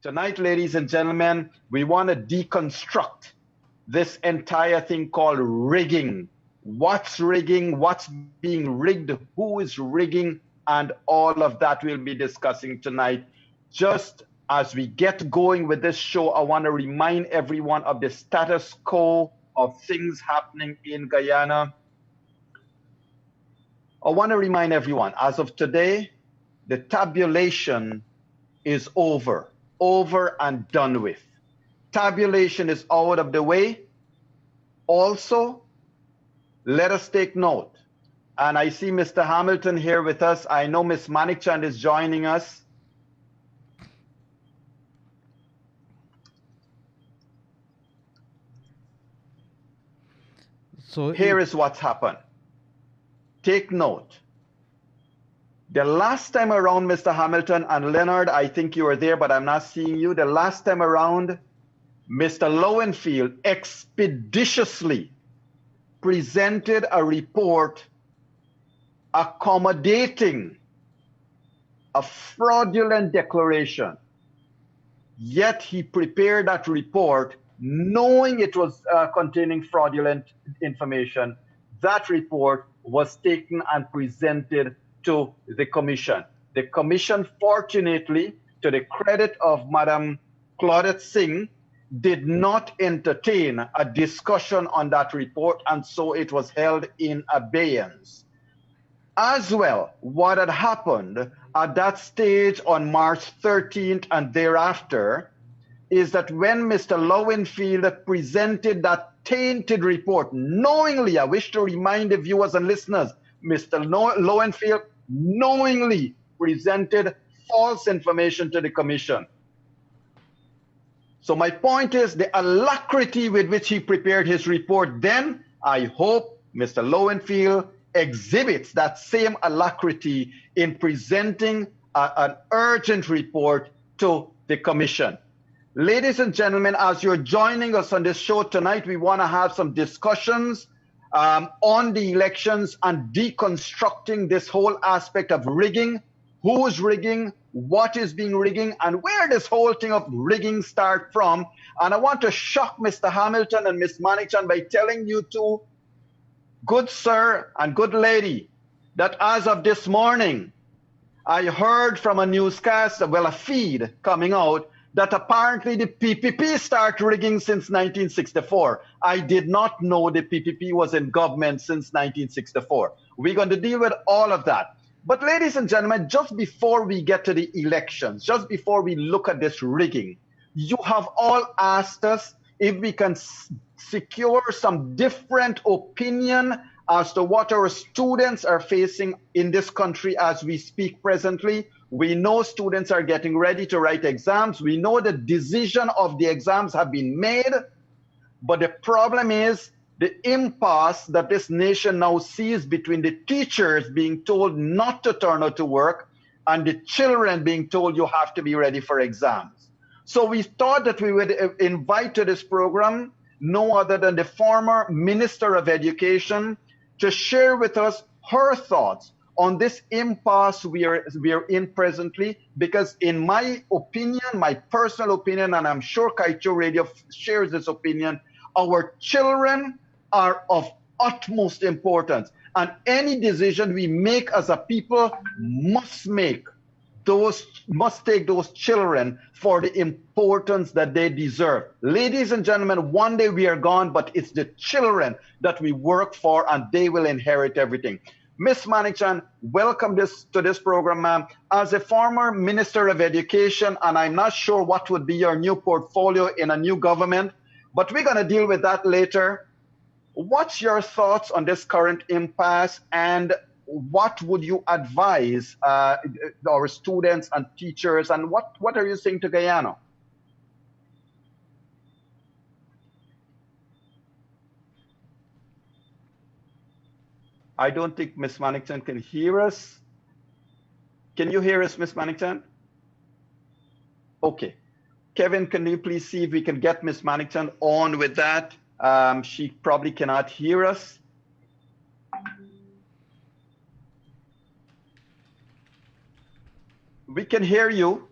Tonight, ladies and gentlemen, we want to deconstruct this entire thing called rigging. What's rigging? What's being rigged? Who is rigging? And all of that we'll be discussing tonight. Just as we get going with this show, I want to remind everyone of the status quo of things happening in Guyana. I want to remind everyone, as of today, the tabulation is over and done with. Tabulation is out of the way. Also, let us take note. And I see Mr. Hamilton here with us. I know Ms. Manickchand is joining us. So here is what's happened. Take note. The last time around, Mr. Hamilton and Leonard, I think you were there, but I'm not seeing you. The last time around, Mr. Lowenfield expeditiously presented a report accommodating a fraudulent declaration. Yet he prepared that report knowing it was containing fraudulent information. That report was taken and presented to the commission. The commission, fortunately, to the credit of Madam Claudette Singh, did not entertain a discussion on that report, and so it was held in abeyance. As well, what had happened at that stage on March 13th and thereafter is that when Mr. Lowenfield presented that tainted report, knowingly, I wish to remind the viewers and listeners, Mr. Lowenfield knowingly presented false information to the commission. So my point is the alacrity with which he prepared his report then, I hope Mr. Lowenfield exhibits that same alacrity in presenting an urgent report to the commission. Ladies and gentlemen, as you're joining us on this show tonight, we want to have some discussions on the elections and deconstructing this whole aspect of rigging, who's rigging, what is being rigging, and where this whole thing of rigging start from. And I want to shock Mr. Hamilton and Ms. Manickchand by telling you two, good sir and good lady, that as of this morning, I heard from a newscast, well, a feed coming out, that apparently the PPP started rigging since 1964. I did not know the PPP was in government since 1964. We're going to deal with all of that. But ladies and gentlemen, just before we get to the elections, just before we look at this rigging, you have all asked us if we can secure some different opinion as to what our students are facing in this country as we speak presently. We know students are getting ready to write exams. We know the decision of the exams have been made, but the problem is the impasse that this nation now sees between the teachers being told not to turn out to work and the children being told you have to be ready for exams. So we thought that we would invite to this program no other than the former Minister of Education to share with us her thoughts on this impasse we are in presently, because in my opinion, my personal opinion, and I'm sure Kaito Radio shares this opinion, our children are of utmost importance. And any decision we make as a people must take those children for the importance that they deserve. Ladies and gentlemen, one day we are gone, but it's the children that we work for and they will inherit everything. Ms. Manickchand, welcome to this program, ma'am. As a former Minister of Education, and I'm not sure what would be your new portfolio in a new government, but we're going to deal with that later. What's your thoughts on this current impasse, and what would you advise our students and teachers, and what are you saying to Guyana? I don't think Ms. Manickchand can hear us. Can you hear us, Ms. Manickchand? Okay. Kevin, can you please see if we can get Ms. Manickchand on with that? She probably cannot hear us. We can hear you.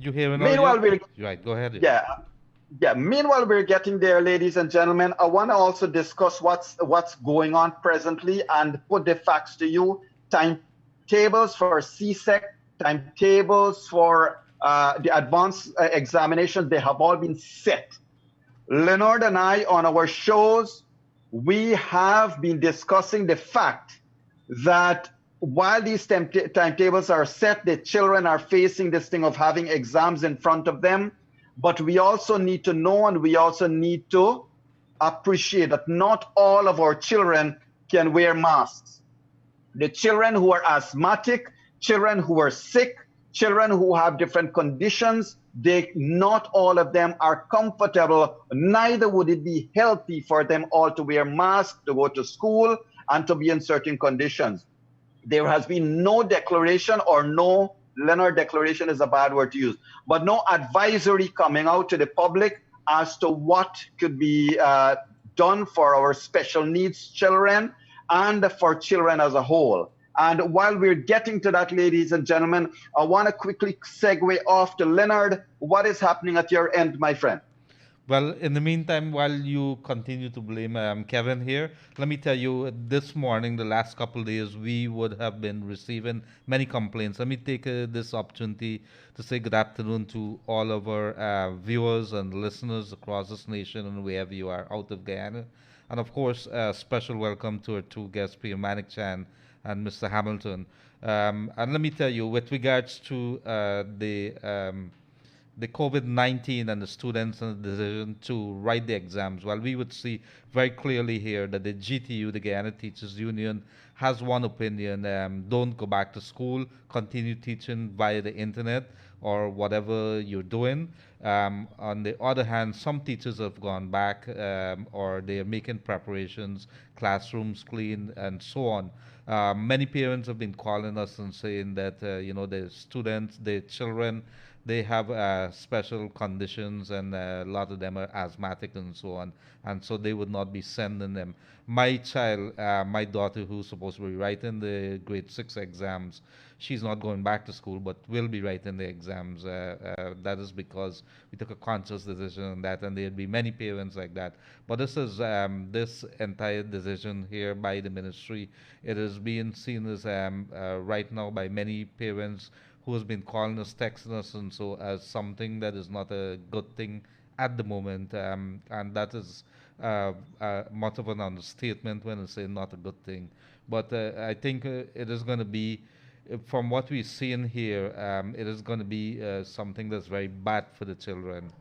You hearing all Meanwhile, yet? we're Right, go ahead. yeah, yeah. Meanwhile, we're getting there, ladies and gentlemen. I want to also discuss what's going on presently and put the facts to you. Timetables for CSEC, timetables for the advanced examination, they have all been set. Leonard and I, on our shows, we have been discussing the fact that while these timetables are set, the children are facing this thing of having exams in front of them. But we also need to know, and we also need to appreciate that not all of our children can wear masks. The children who are asthmatic, children who are sick, children who have different conditions, not all of them are comfortable. Neither would it be healthy for them all to wear masks, to go to school, and to be in certain conditions. There has been no declaration, or no, Leonard, declaration is a bad word to use, but no advisory coming out to the public as to what could be done for our special needs children and for children as a whole. And while we're getting to that, ladies and gentlemen, I want to quickly segue off to Leonard. What is happening at your end, my friend? Well, in the meantime, while you continue to blame Kevin here, let me tell you, this morning, the last couple of days, we would have been receiving many complaints. Let me take this opportunity to say good afternoon to all of our viewers and listeners across this nation and wherever you are out of Guyana. And of course, a special welcome to our two guests, Priya Manickchand and Mr. Hamilton. And let me tell you, with regards to the COVID-19 and the students and the decision to write the exams, well, we would see very clearly here that the GTU, the Guyana Teachers Union, has one opinion: don't go back to school, continue teaching via the internet or whatever you're doing. On the other hand, some teachers have gone back, or they are making preparations, classrooms clean, and so on. Many parents have been calling us and saying that the students, the children, they have special conditions, and a lot of them are asthmatic and so on, and so they would not be sending them. My child, my daughter, who's supposed to be writing the grade 6 exams, she's not going back to school, but will be writing the exams. That is because we took a conscious decision on that, and there'll be many parents like that. But this entire decision here by the ministry. It is being seen as right now by many parents who has been calling us, texting us, and so as something that is not a good thing at the moment, and that is much of an understatement when I say not a good thing. But I think it is going to be, from what we see in here, it is going to be something that's very bad for the children.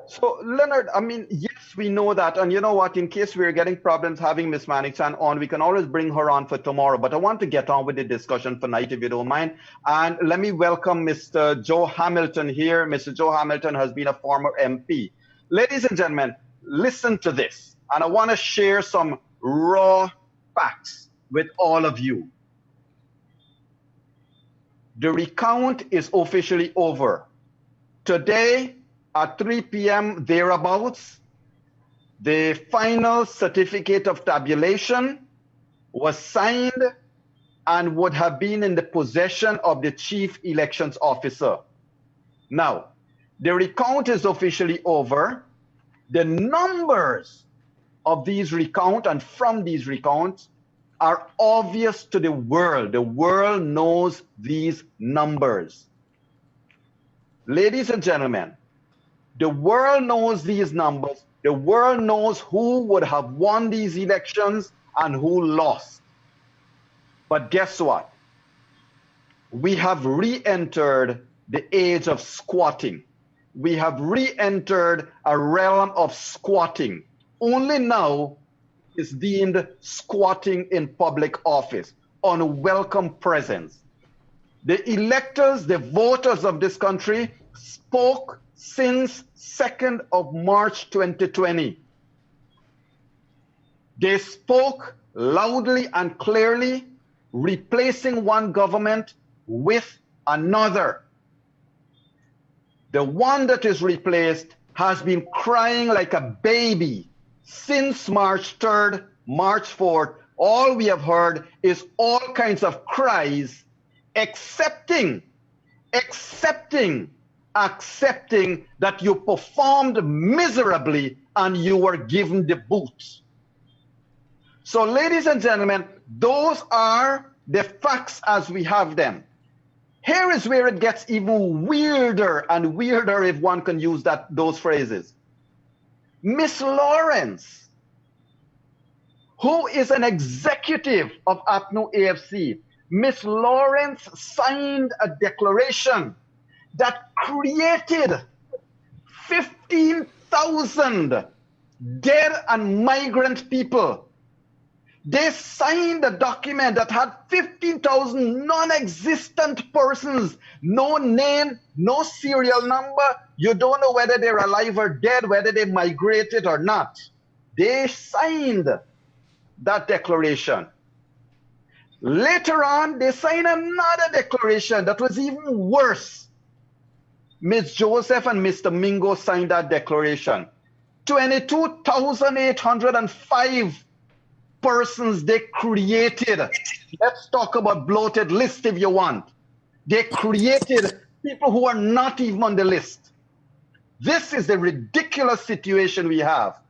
So, Leonard, I mean, yes, we know that. And you know what? In case we're getting problems having Miss Manickchand on, we can always bring her on for tomorrow. But I want to get on with the discussion tonight, if you don't mind. And let me welcome Mr. Joe Hamilton here. Mr. Joe Hamilton has been a former MP. Ladies and gentlemen, listen to this. And I want to share some raw facts with all of you. The recount is officially over. Today, at 3 p.m. thereabouts, the final certificate of tabulation was signed and would have been in the possession of the Chief Elections Officer. Now, the recount is officially over. The numbers of these recount and from these recounts are obvious to the world. The world knows these numbers. Ladies and gentlemen, the world knows these numbers. The world knows who would have won these elections and who lost. But guess what? We have re-entered the age of squatting. We have re-entered a realm of squatting. Only now is deemed squatting in public office, unwelcome presence. The electors, the voters of this country spoke since 2nd of March 2020. They spoke loudly and clearly, replacing one government with another. The one that is replaced has been crying like a baby since March 3rd, March 4th. All we have heard is all kinds of cries, excepting accepting that you performed miserably and you were given the boot. So, ladies and gentlemen, those are the facts as we have them. Here is where it gets even weirder and weirder, if one can use those phrases. Miss Lawrence, who is an executive of APNU AFC, Miss Lawrence signed a declaration that created 15,000 dead and migrant people. They signed a document that had 15,000 non-existent persons, no name, no serial number. You don't know whether they're alive or dead, whether they migrated or not. They signed that declaration. Later on, they signed another declaration that was even worse. Ms. Joseph and Mr. Mingo signed that declaration. 22,805 persons they created. Let's talk about bloated list if you want. They created people who are not even on the list. This is the ridiculous situation we have.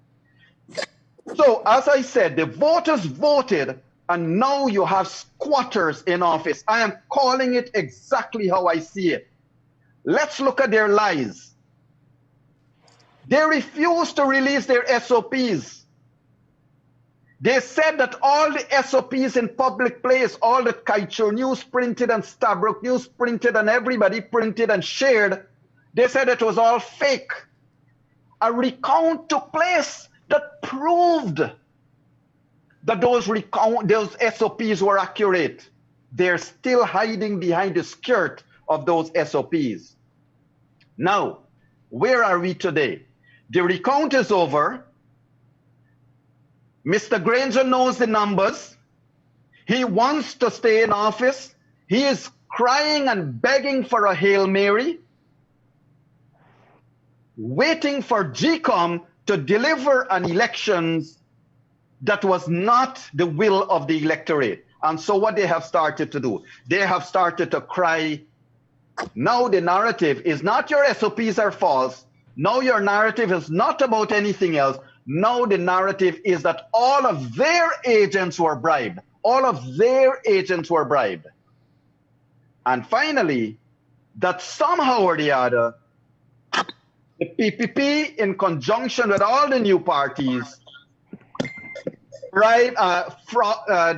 So, as I said, the voters voted, and now you have squatters in office. I am calling it exactly how I see it. Let's look at their lies. They refused to release their SOPs. They said that all the SOPs in public place, all the Kaicho News printed and Stabrook News printed and everybody printed and shared, they said it was all fake. A recount took place that proved that those SOPs were accurate. They're still hiding behind the skirt of those SOPs. Now, where are we today? The recount is over. Mr. Granger knows the numbers. He wants to stay in office. He is crying and begging for a Hail Mary, waiting for GCOM to deliver an elections that was not the will of the electorate. And so what they have started to do, they have started to cry. Now the narrative is not your SOPs are false. Now your narrative is not about anything else. Now the narrative is that all of their agents were bribed. All of their agents were bribed. And finally, that somehow or the other, the PPP, in conjunction with all the new parties,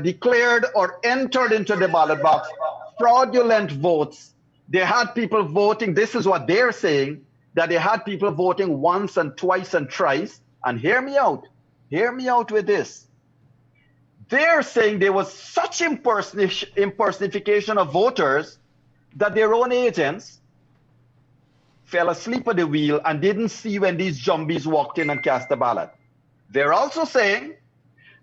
declared or entered into the ballot box fraudulent votes. They had people voting. This is what they're saying, that they had people voting once and twice and thrice. And hear me out with this. They're saying there was such impersonification of voters that their own agents fell asleep at the wheel and didn't see when these zombies walked in and cast a ballot. They're also saying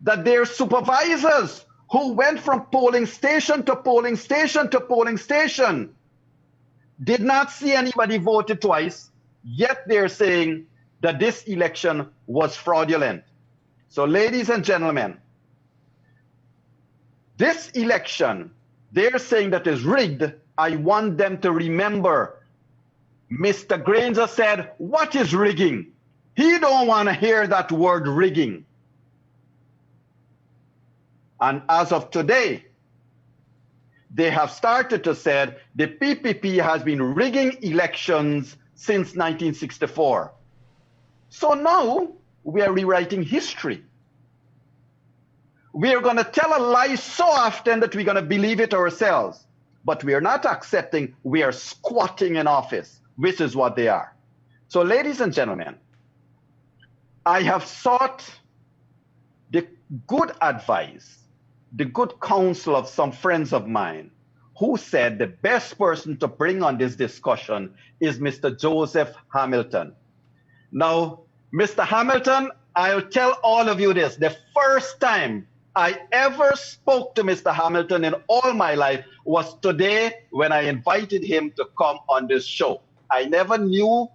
that their supervisors who went from polling station to polling station to polling station did not see anybody voted twice, yet they're saying that this election was fraudulent. So, ladies and gentlemen, this election, they're saying that is rigged. I want them to remember, Mr. Granger said, what is rigging? He don't want to hear that word rigging. And as of today, they have started to say the PPP has been rigging elections since 1964. So now we are rewriting history. We are going to tell a lie so often that we're going to believe it ourselves. But we are not accepting, we are squatting in office, which is what they are. So, ladies and gentlemen, I have sought the good advice, the good counsel of some friends of mine who said the best person to bring on this discussion is Mr. Joseph Hamilton. Now, Mr. Hamilton, I'll tell all of you this. The first time I ever spoke to Mr. Hamilton in all my life was today when I invited him to come on this show. I knew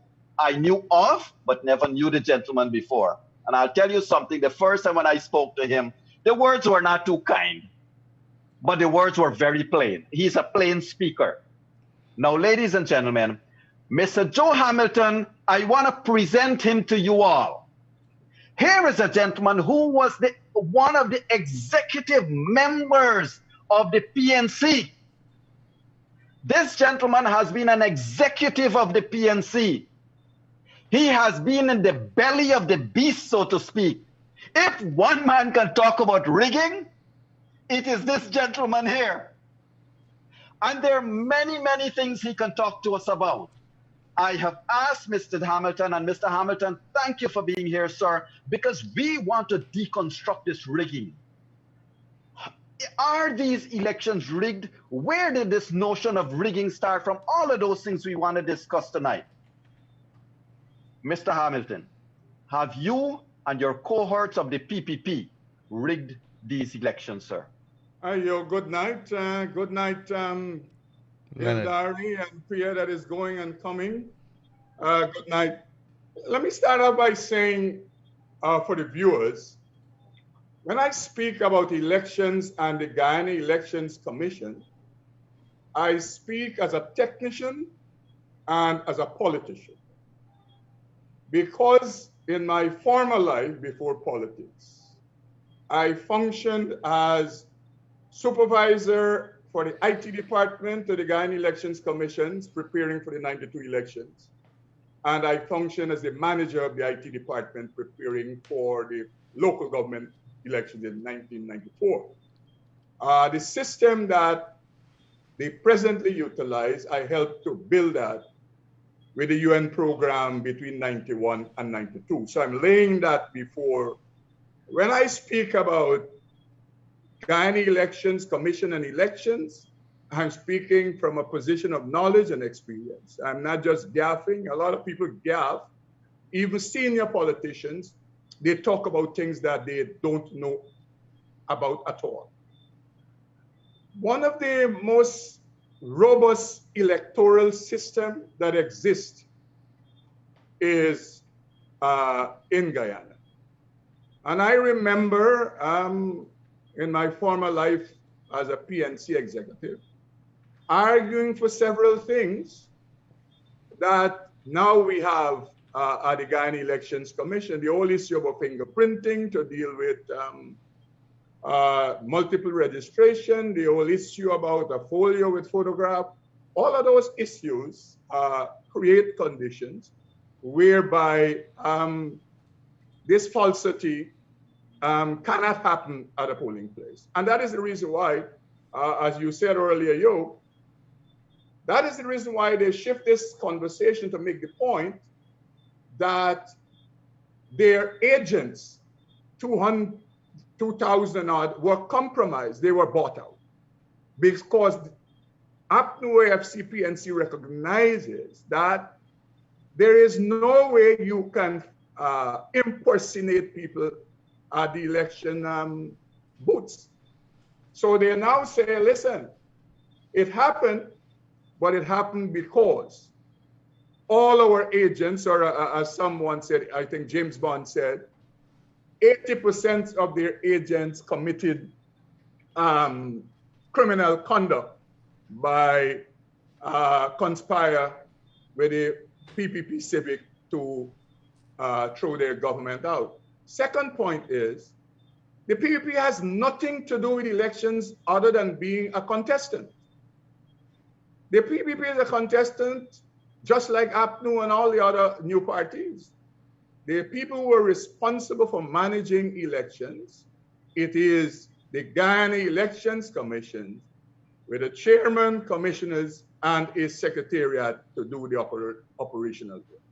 of, but never knew the gentleman before. And I'll tell you something, the first time when I spoke to him, the words were not too kind, but the words were very plain. He's a plain speaker. Now, ladies and gentlemen, Mr. Joe Hamilton, I want to present him to you all. Here is a gentleman who was one of the executive members of the PNC. This gentleman has been an executive of the PNC. He has been in the belly of the beast, so to speak. If one man can talk about rigging, it is this gentleman here. And there are many, many things he can talk to us about. I have asked Mr. Hamilton, and Mr. Hamilton, thank you for being here, sir, because we want to deconstruct this rigging. Are these elections rigged? Where did this notion of rigging start from? All of those things we want to discuss tonight. Mr. Hamilton, have you and your cohorts of the PPP rigged these elections, sir? Good night. Good night, Dari and Priya that is going and coming. Good night. Let me start out by saying for the viewers, when I speak about elections and the Guyana Elections Commission, I speak as a technician and as a politician. Because in my former life before politics, I functioned as supervisor for the IT department of the Guyana Elections Commissions, preparing for the 92 elections. And I functioned as the manager of the IT department, preparing for the local government elections in 1994. The system that they presently utilize, I helped to build that with the UN program between 91 and 92. So I'm laying that before. When I speak about Guyana Elections Commission and elections, I'm speaking from a position of knowledge and experience. I'm not just gaffing. A lot of people gaff, even senior politicians, they talk about things that they don't know about at all. One of the most robust electoral system that exists is in Guyana. And I remember in my former life as a PNC executive, arguing for several things that now we have at the Guyana Elections Commission, the whole issue of fingerprinting to deal with multiple registration, the whole issue about a folio with photograph, all of those issues create conditions whereby this falsity cannot happen at a polling place. And that is the reason why, as you said earlier, Yo, that is the reason why they shift this conversation to make the point that their agents, 2,000 odd, were compromised. They were bought out because APNU AFC PNC recognizes that there is no way you can impersonate people at the election booths. So they now say, listen, it happened, but it happened because all our agents, or as someone said, I think James Bond said, 80% of their agents committed criminal conduct by conspire with the PPP Civic to throw their government out. Second point is, the PPP has nothing to do with elections other than being a contestant. The PPP is a contestant just like APNU and all the other new parties. The people who are responsible for managing elections, it is the Guyana Elections Commission with a chairman, commissioners, and a secretariat to do the operational work.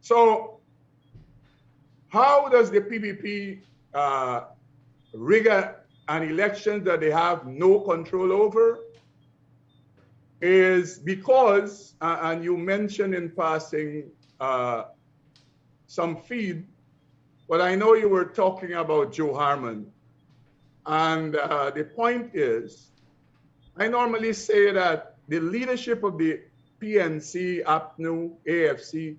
So how does the PPP rig an election that they have no control over? Is because, and you mentioned in passing some feed, but I know you were talking about Joe Harmon. And the point is, I normally say that the leadership of the PNC, APNU, AFC,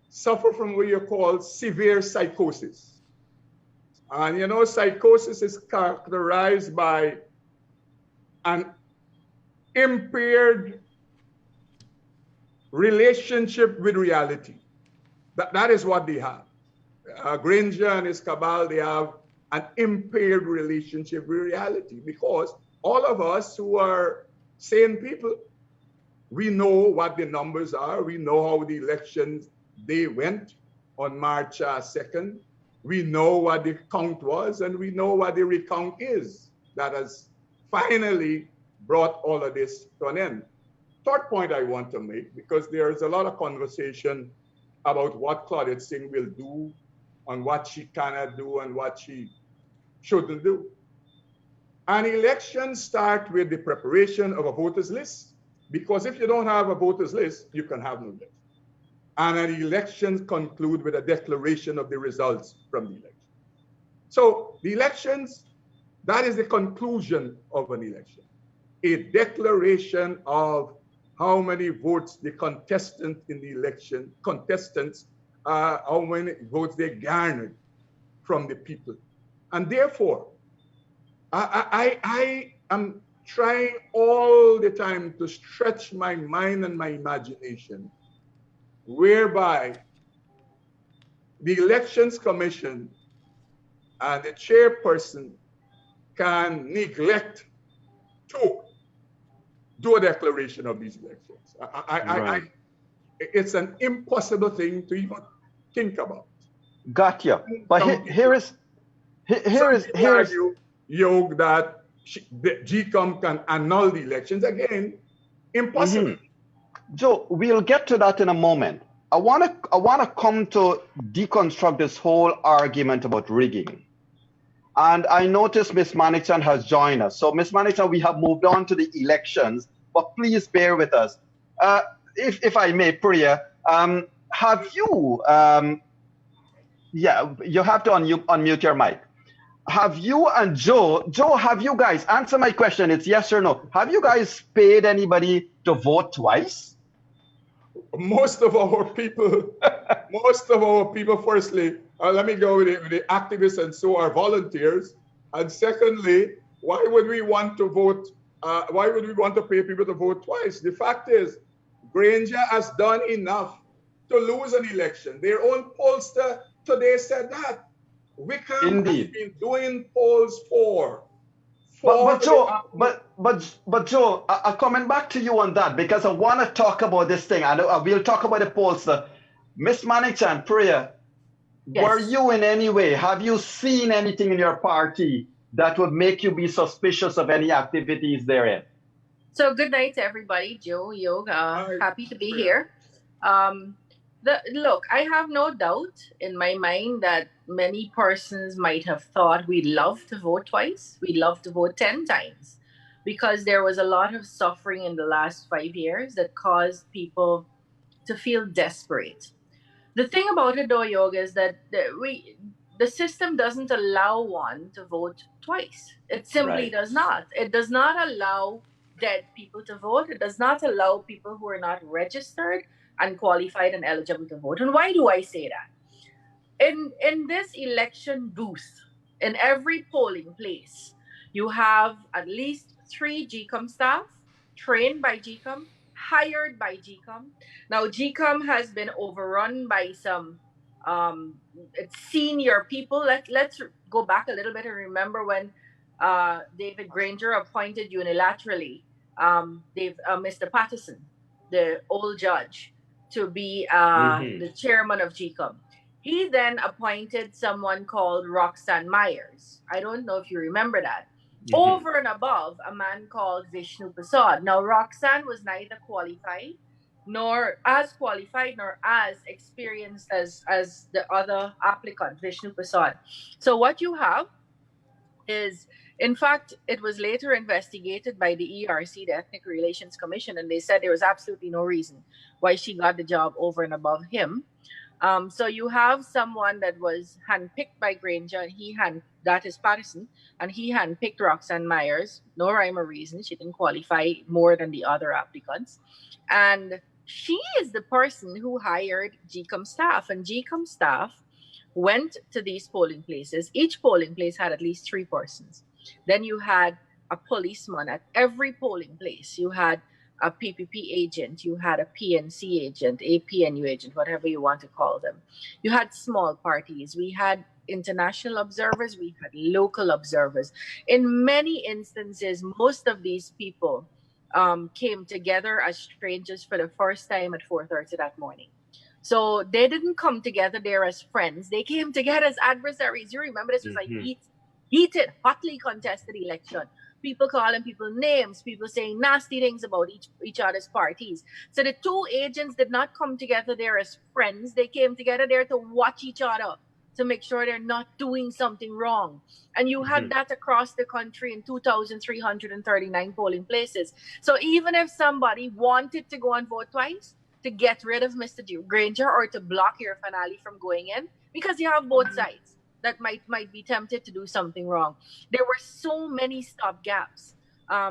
suffer from what you call severe psychosis. And you know, psychosis is characterized by an impaired relationship with reality. That is what they have. Granger and his cabal, they have an impaired relationship with reality, because all of us who are sane people, we know what the numbers are. We know how the elections they went on March 2nd. We know what the count was, and we know what the recount is that has finally brought all of this to an end. Third point I want to make, because there's a lot of conversation about what Claudette Singh will do and what she cannot do and what she shouldn't do. An election starts with the preparation of a voters list, because if you don't have a voters list, you can have no election. And an election concludes with a declaration of the results from the election. So the elections, that is the conclusion of an election. A declaration of how many votes the contestants in the election, how many votes they garnered from the people. And therefore, I am trying all the time to stretch my mind and my imagination, whereby the Elections Commission and the chairperson can neglect to do a declaration of these elections. It's an impossible thing to even think about. Gotcha. But here is Yog, that the GCOM can annul the elections. Again, impossible. Joe, we'll get to that in a moment. I wanna come to deconstruct this whole argument about rigging. And I noticed Ms. Manickchand has joined us. So Ms. Manickchand, we have moved on to the elections, but please bear with us. If I may, Priya, have you, you have to unmute your mic. Have you and Joe, have you guys, answer my question, it's yes or no. Have you guys paid anybody to vote twice? Most of our people, firstly, let me go with the activists, and so are volunteers. And secondly, why would we want to vote? Why would we want to pay people to vote twice? The fact is, Granger has done enough to lose an election. Their own pollster today said that. Wickham has been doing polls but Joe, coming back to you on that, because I want to talk about this thing. I know we'll talk about the pollster. Miss Manickchand, Priya, yes. Were you in any way? Have you seen anything in your party that would make you be suspicious of any activities therein? So good night to everybody. Joe, Yog, happy to be here. Look, I have no doubt in my mind that many persons might have thought we'd love to vote twice. We'd love to vote 10 times, because there was a lot of suffering in the last 5 years that caused people to feel desperate. The thing about it, though, Yog, is that the system doesn't allow one to vote twice. It simply does not. It does not allow dead people to vote. It does not allow people who are not registered and qualified and eligible to vote. And why do I say that? In this election booth, in every polling place, you have at least 3 GCOM staff trained by GCOM, hired by GCOM. Now, GCOM has been overrun by some senior people. Let's go back a little bit and remember when David Granger appointed unilaterally Mr. Patterson, the old judge, to be the chairman of GCOM. He then appointed someone called Roxanne Myers. I don't know if you remember that. Over and above a man called Vishnu Prasad. Now, Roxanne was neither qualified nor as experienced as the other applicant, Vishnu Prasad. So what you have is, in fact, it was later investigated by the ERC, the Ethnic Relations Commission, and they said there was absolutely no reason why she got the job over and above him. So you have someone that was handpicked by Granger, and that is Patterson, and he handpicked Roxanne Myers. No rhyme or reason. She didn't qualify more than the other applicants. And she is the person who hired GCOM staff, and GCOM staff went to these polling places. Each polling place had at least 3 persons. Then you had a policeman at every polling place. You had a PPP agent, you had a PNC agent, a PNU agent, whatever you want to call them. You had small parties. We had international observers, we had local observers. In many instances, most of these people came together as strangers for the first time at 4:30 that morning. So they didn't come together there as friends. They came together as adversaries. You remember this was a heated, hotly contested election. People calling people names, people saying nasty things about each other's parties. So the two agents did not come together there as friends. They came together there to watch each other, to make sure they're not doing something wrong. And you had that across the country in 2,339 polling places. So even if somebody wanted to go and vote twice to get rid of Mr. Granger or to block your finale from going in, because you have both sides that might be tempted to do something wrong. There were so many stop gaps.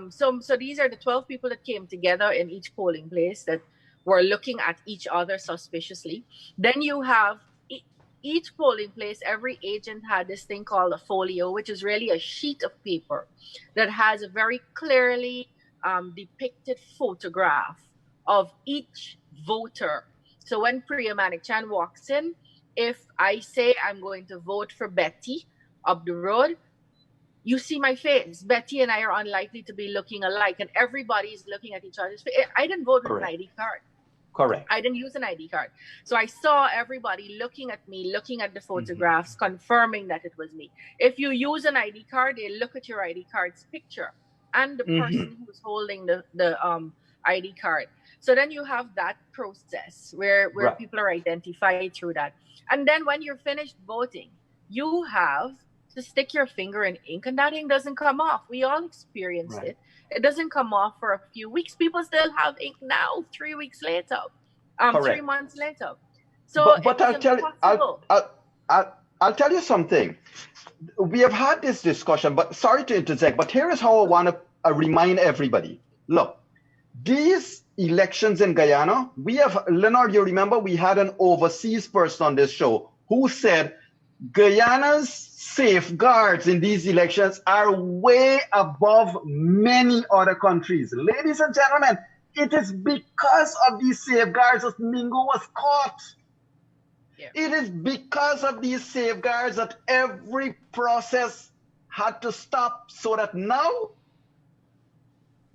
So these are the 12 people that came together in each polling place that were looking at each other suspiciously. Then you have each polling place, every agent had this thing called a folio, which is really a sheet of paper that has a very clearly depicted photograph of each voter. So when Priya Manickchand walks in, if I say I'm going to vote for Betty up the road, you see my face. Betty and I are unlikely to be looking alike, and everybody's looking at each other's face. I didn't vote with an ID card. Correct. I didn't use an ID card. So I saw everybody looking at me, looking at the photographs, confirming that it was me. If you use an ID card, they look at your ID card's picture and the person who's holding the ID card. So then you have that process where people are identified through that. And then when you're finished voting, you have to stick your finger in ink, and that ink doesn't come off. We all experienced it. It doesn't come off for a few weeks. People still have ink now, 3 weeks later, 3 months later. So but I'll tell you something. We have had this discussion, but sorry to interject, but here is how I want to remind everybody. Look, these elections in Guyana, we have, Leonard, you remember we had an overseas person on this show who said Guyana's safeguards in these elections are way above many other countries. Ladies and gentlemen, it is because of these safeguards that Mingo was caught. Yeah. It is because of these safeguards that every process had to stop, so that now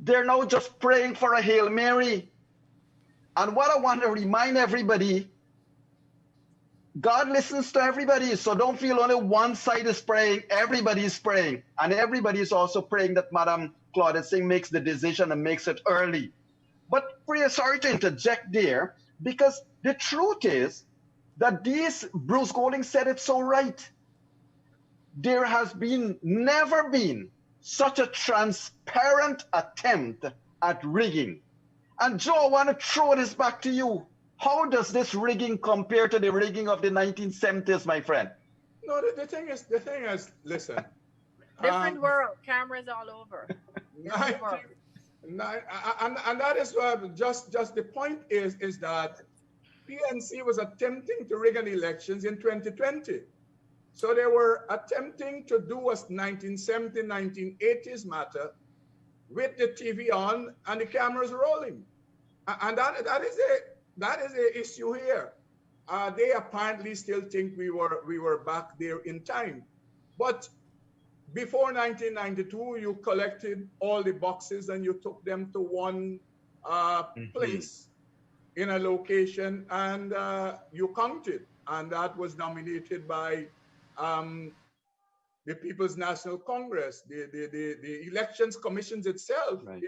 they're now just praying for a Hail Mary. And what I want to remind everybody, God listens to everybody, so don't feel only one side is praying. Everybody is praying, and everybody is also praying that Madam Claudette Singh makes the decision and makes it early. But Priya, sorry to interject there, because the truth is that Bruce Golding said it so right. There has never been such a transparent attempt at rigging. And Joe, I want to throw this back to you. How does this rigging compare to the rigging of the 1970s, my friend? No, the thing is, listen. Different world, cameras all over. And that is just the point is that PNC was attempting to rig an elections in 2020. So they were attempting to do a 1970, 1980s matter with the TV on and the cameras rolling. And that is the issue here. They apparently still think we were back there in time. But before 1992, you collected all the boxes and you took them to one place in a location, and you counted. And that was nominated by the People's National Congress, the Elections Commissions itself. Right.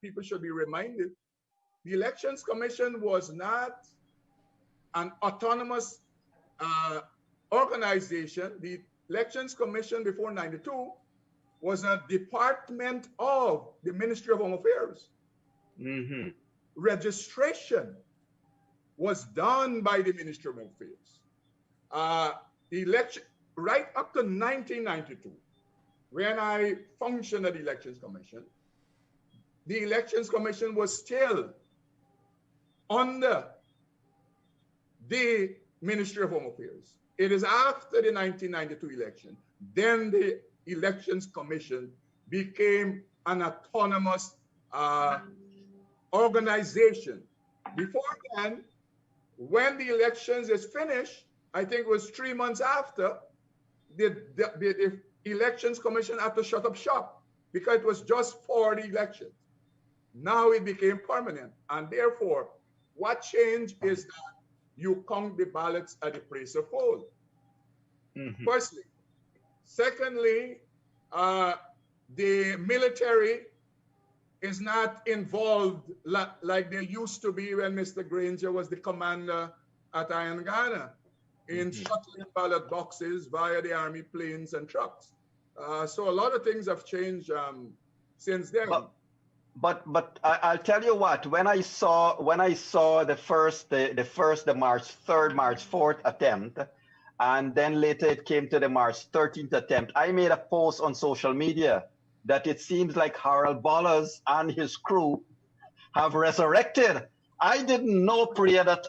People should be reminded, the Elections Commission was not an autonomous organization. The Elections Commission before 92 was a department of the Ministry of Home Affairs. Registration was done by the Ministry of Home Affairs. Election right up to 1992, when I functioned at the Elections Commission, the Elections Commission was still under the Ministry of Home Affairs. It is after the 1992 election, then the Elections Commission became an autonomous organization. Before then, when the elections is finished, I think it was 3 months after, the Elections Commission had to shut up shop because it was just for the elections. Now it became permanent. And therefore, what changed is that you count the ballots at the place of poll. Firstly. Secondly, the military is not involved like they used to be when Mr. Granger was the commander at Iron Ghana in shuttling ballot boxes via the army planes and trucks. So a lot of things have changed since then. But I'll tell you what. When I saw the March 3rd, March 4th attempt, and then later it came to the March 13th attempt, I made a post on social media that it seems like Harold Bollers and his crew have resurrected. I didn't know, Priya, that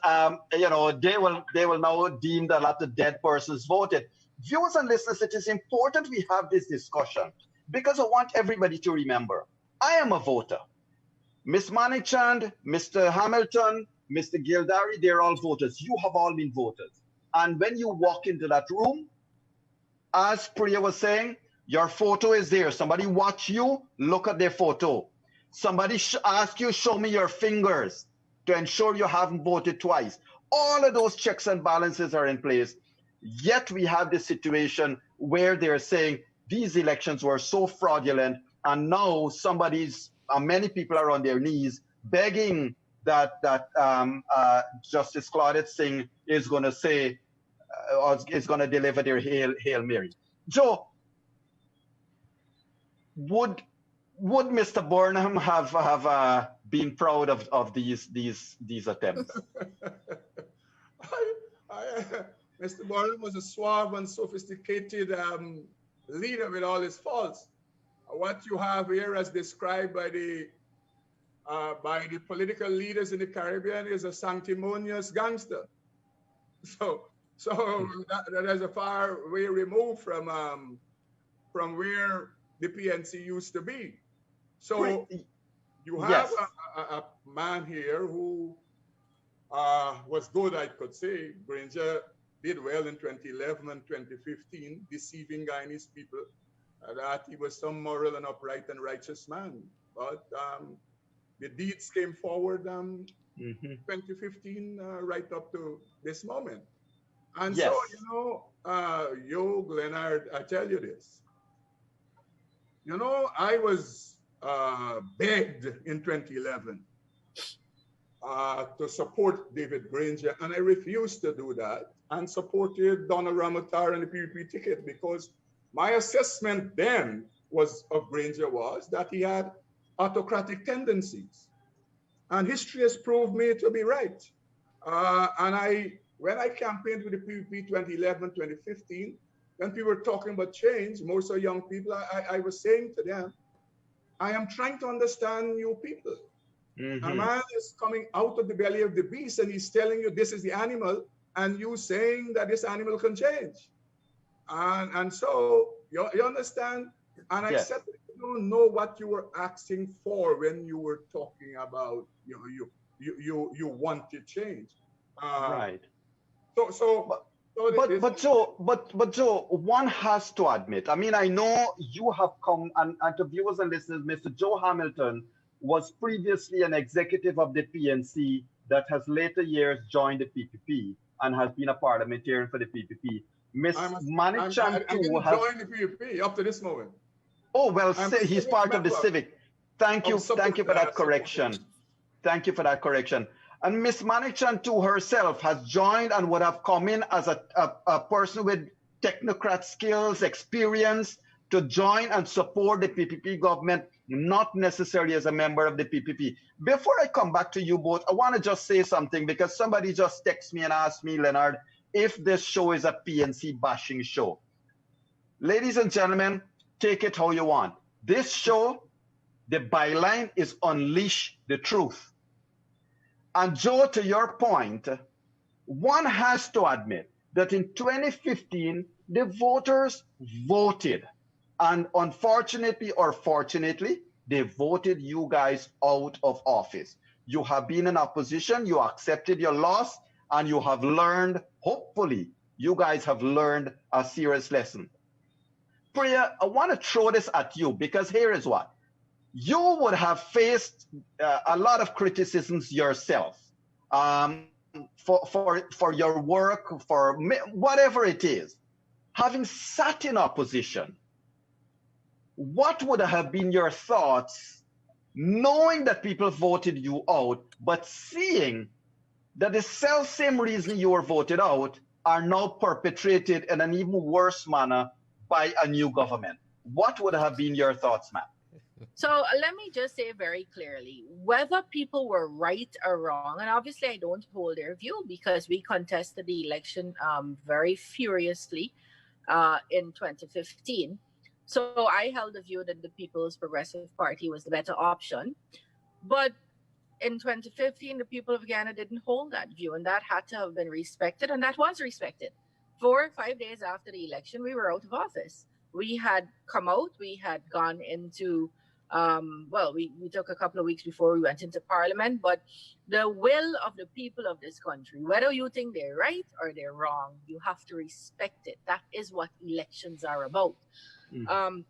they will now deem that a lot of dead persons voted. Viewers and listeners, it is important we have this discussion because I want everybody to remember, I am a voter. Miss Manickchand, Mr. Hamilton, Mr. Gildari, they're all voters. You have all been voters. And when you walk into that room, as Priya was saying, your photo is there. Somebody watch you, look at their photo. Somebody ask you, show me your fingers to ensure you haven't voted twice. All of those checks and balances are in place. Yet we have this situation where they're saying these elections were so fraudulent, and now many people are on their knees begging that Justice Claudette Singh is going to say, is going to deliver their Hail Mary. Joe, would Mr. Burnham have been proud of these attempts? Mr. Burnham was a suave and sophisticated leader with all his faults. What you have here, as described by the political leaders in the Caribbean, is a sanctimonious gangster. So that is a far way removed from where the PNC used to be. So you have a man here who was good, I could say. Granger did well in 2011 and 2015, deceiving Guyanese people that he was some moral and upright and righteous man. But the deeds came forward 2015 right up to this moment. And so, Leonard, I tell you this. I was begged in 2011 to support David Granger, and I refused to do that and supported Donald Ramotar and the PPP ticket because my assessment then of Granger was that he had autocratic tendencies. And history has proved me to be right. When I campaigned with the PPP 2011, 2015, when people were talking about change, more so young people, I was saying to them, I am trying to understand you people. A man is coming out of the belly of the beast and he's telling you this is the animal, and you saying that this animal can change. And so, you understand? And I said, I don't know what you were asking for when you were talking about, you wanted change. Right. But Joe, one has to admit, I mean, I know you have come, and to viewers and listeners, Mr. Joe Hamilton was previously an executive of the PNC that has later years joined the PPP and has been a parliamentarian for the PPP. Miss Manickchand too has joined the PPP up to this moment. Oh, well, he's part of the Civic. Thank you for that correction. Thank you for that correction. And Miss Manickchand too herself has joined and would have come in as a person with technocrat skills, experience to join and support the PPP government, not necessarily as a member of the PPP. Before I come back to you both, I want to just say something because somebody just texted me and asked me, Leonard, if this show is a PNC bashing show. Ladies and gentlemen, take it how you want. This show, the byline is Unleash the Truth. And Joe, to your point, one has to admit that in 2015, the voters voted. And unfortunately or fortunately, they voted you guys out of office. You have been in opposition, you accepted your loss, and you have learned, hopefully, you guys have learned a serious lesson. Priya, I want to throw this at you because here is what. You would have faced a lot of criticisms yourself for your work, for whatever it is. Having sat in opposition, what would have been your thoughts knowing that people voted you out, but seeing that the self-same reason you were voted out are now perpetrated in an even worse manner by a new government? What would have been your thoughts, ma'am? So let me just say very clearly, whether people were right or wrong, and obviously I don't hold their view because we contested the election very furiously in 2015. So I held the view that the People's Progressive Party was the better option. But in 2015, the people of Ghana didn't hold that view, and that had to have been respected, and that was respected. 4 or 5 days after the election, we were out of office. We had come out, we had gone into, we took a couple of weeks before we went into Parliament, but the will of the people of this country, whether you think they're right or they're wrong, you have to respect it. That is what elections are about.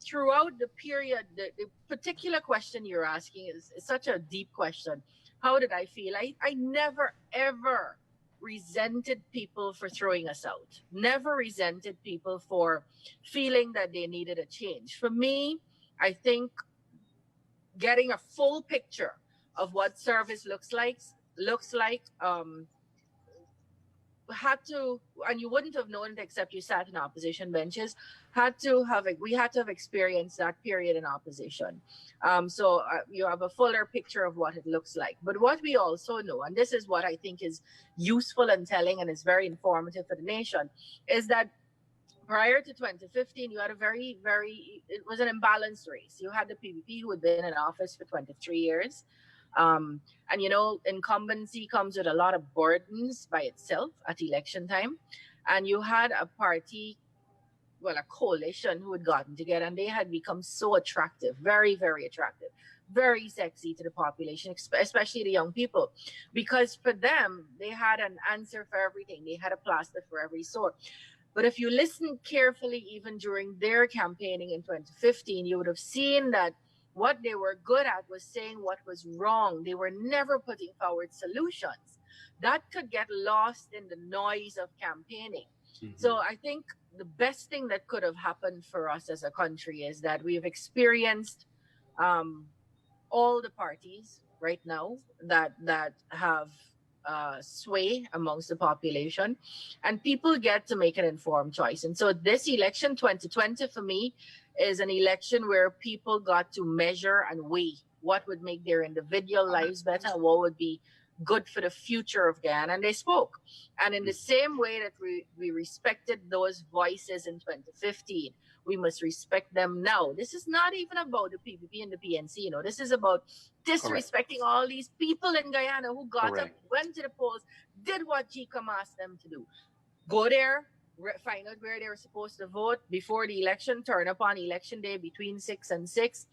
Throughout the period, the particular question you're asking is such a deep question. How did I feel? I never, ever resented people for throwing us out. Never resented people for feeling that they needed a change. For me, I think getting a full picture of what service looks like, had to, and you wouldn't have known it except you sat in opposition benches, we had to have experienced that period in opposition. So you have a fuller picture of what it looks like. But what we also know, and this is what I think is useful and telling and is very informative for the nation, is that prior to 2015, you had it was an imbalanced race. You had the PPP who had been in office for 23 years. And incumbency comes with a lot of burdens by itself at election time. And you had a party, a coalition who had gotten together, and they had become so attractive, very, very attractive, very sexy to the population, especially the young people, because for them, they had an answer for everything. They had a plaster for every sore. But if you listen carefully, even during their campaigning in 2015, you would have seen that what they were good at was saying what was wrong. They were never putting forward solutions. That could get lost in the noise of campaigning. Mm-hmm. So I think the best thing that could have happened for us as a country is that we have experienced all the parties right now that have sway amongst the population, and people get to make an informed choice. And so this election 2020 for me is an election where people got to measure and weigh what would make their individual lives better, what would be good for the future of Ghana, and they spoke. And in the same way that we respected those voices in 2015, we must respect them now. This is not even about the PPP and the PNC, this is about disrespecting all these people in Guyana who got up, went to the polls, did what GCOM asked them to do. Go there, find out where they were supposed to vote before the election, turn up on election day between 6 and 6,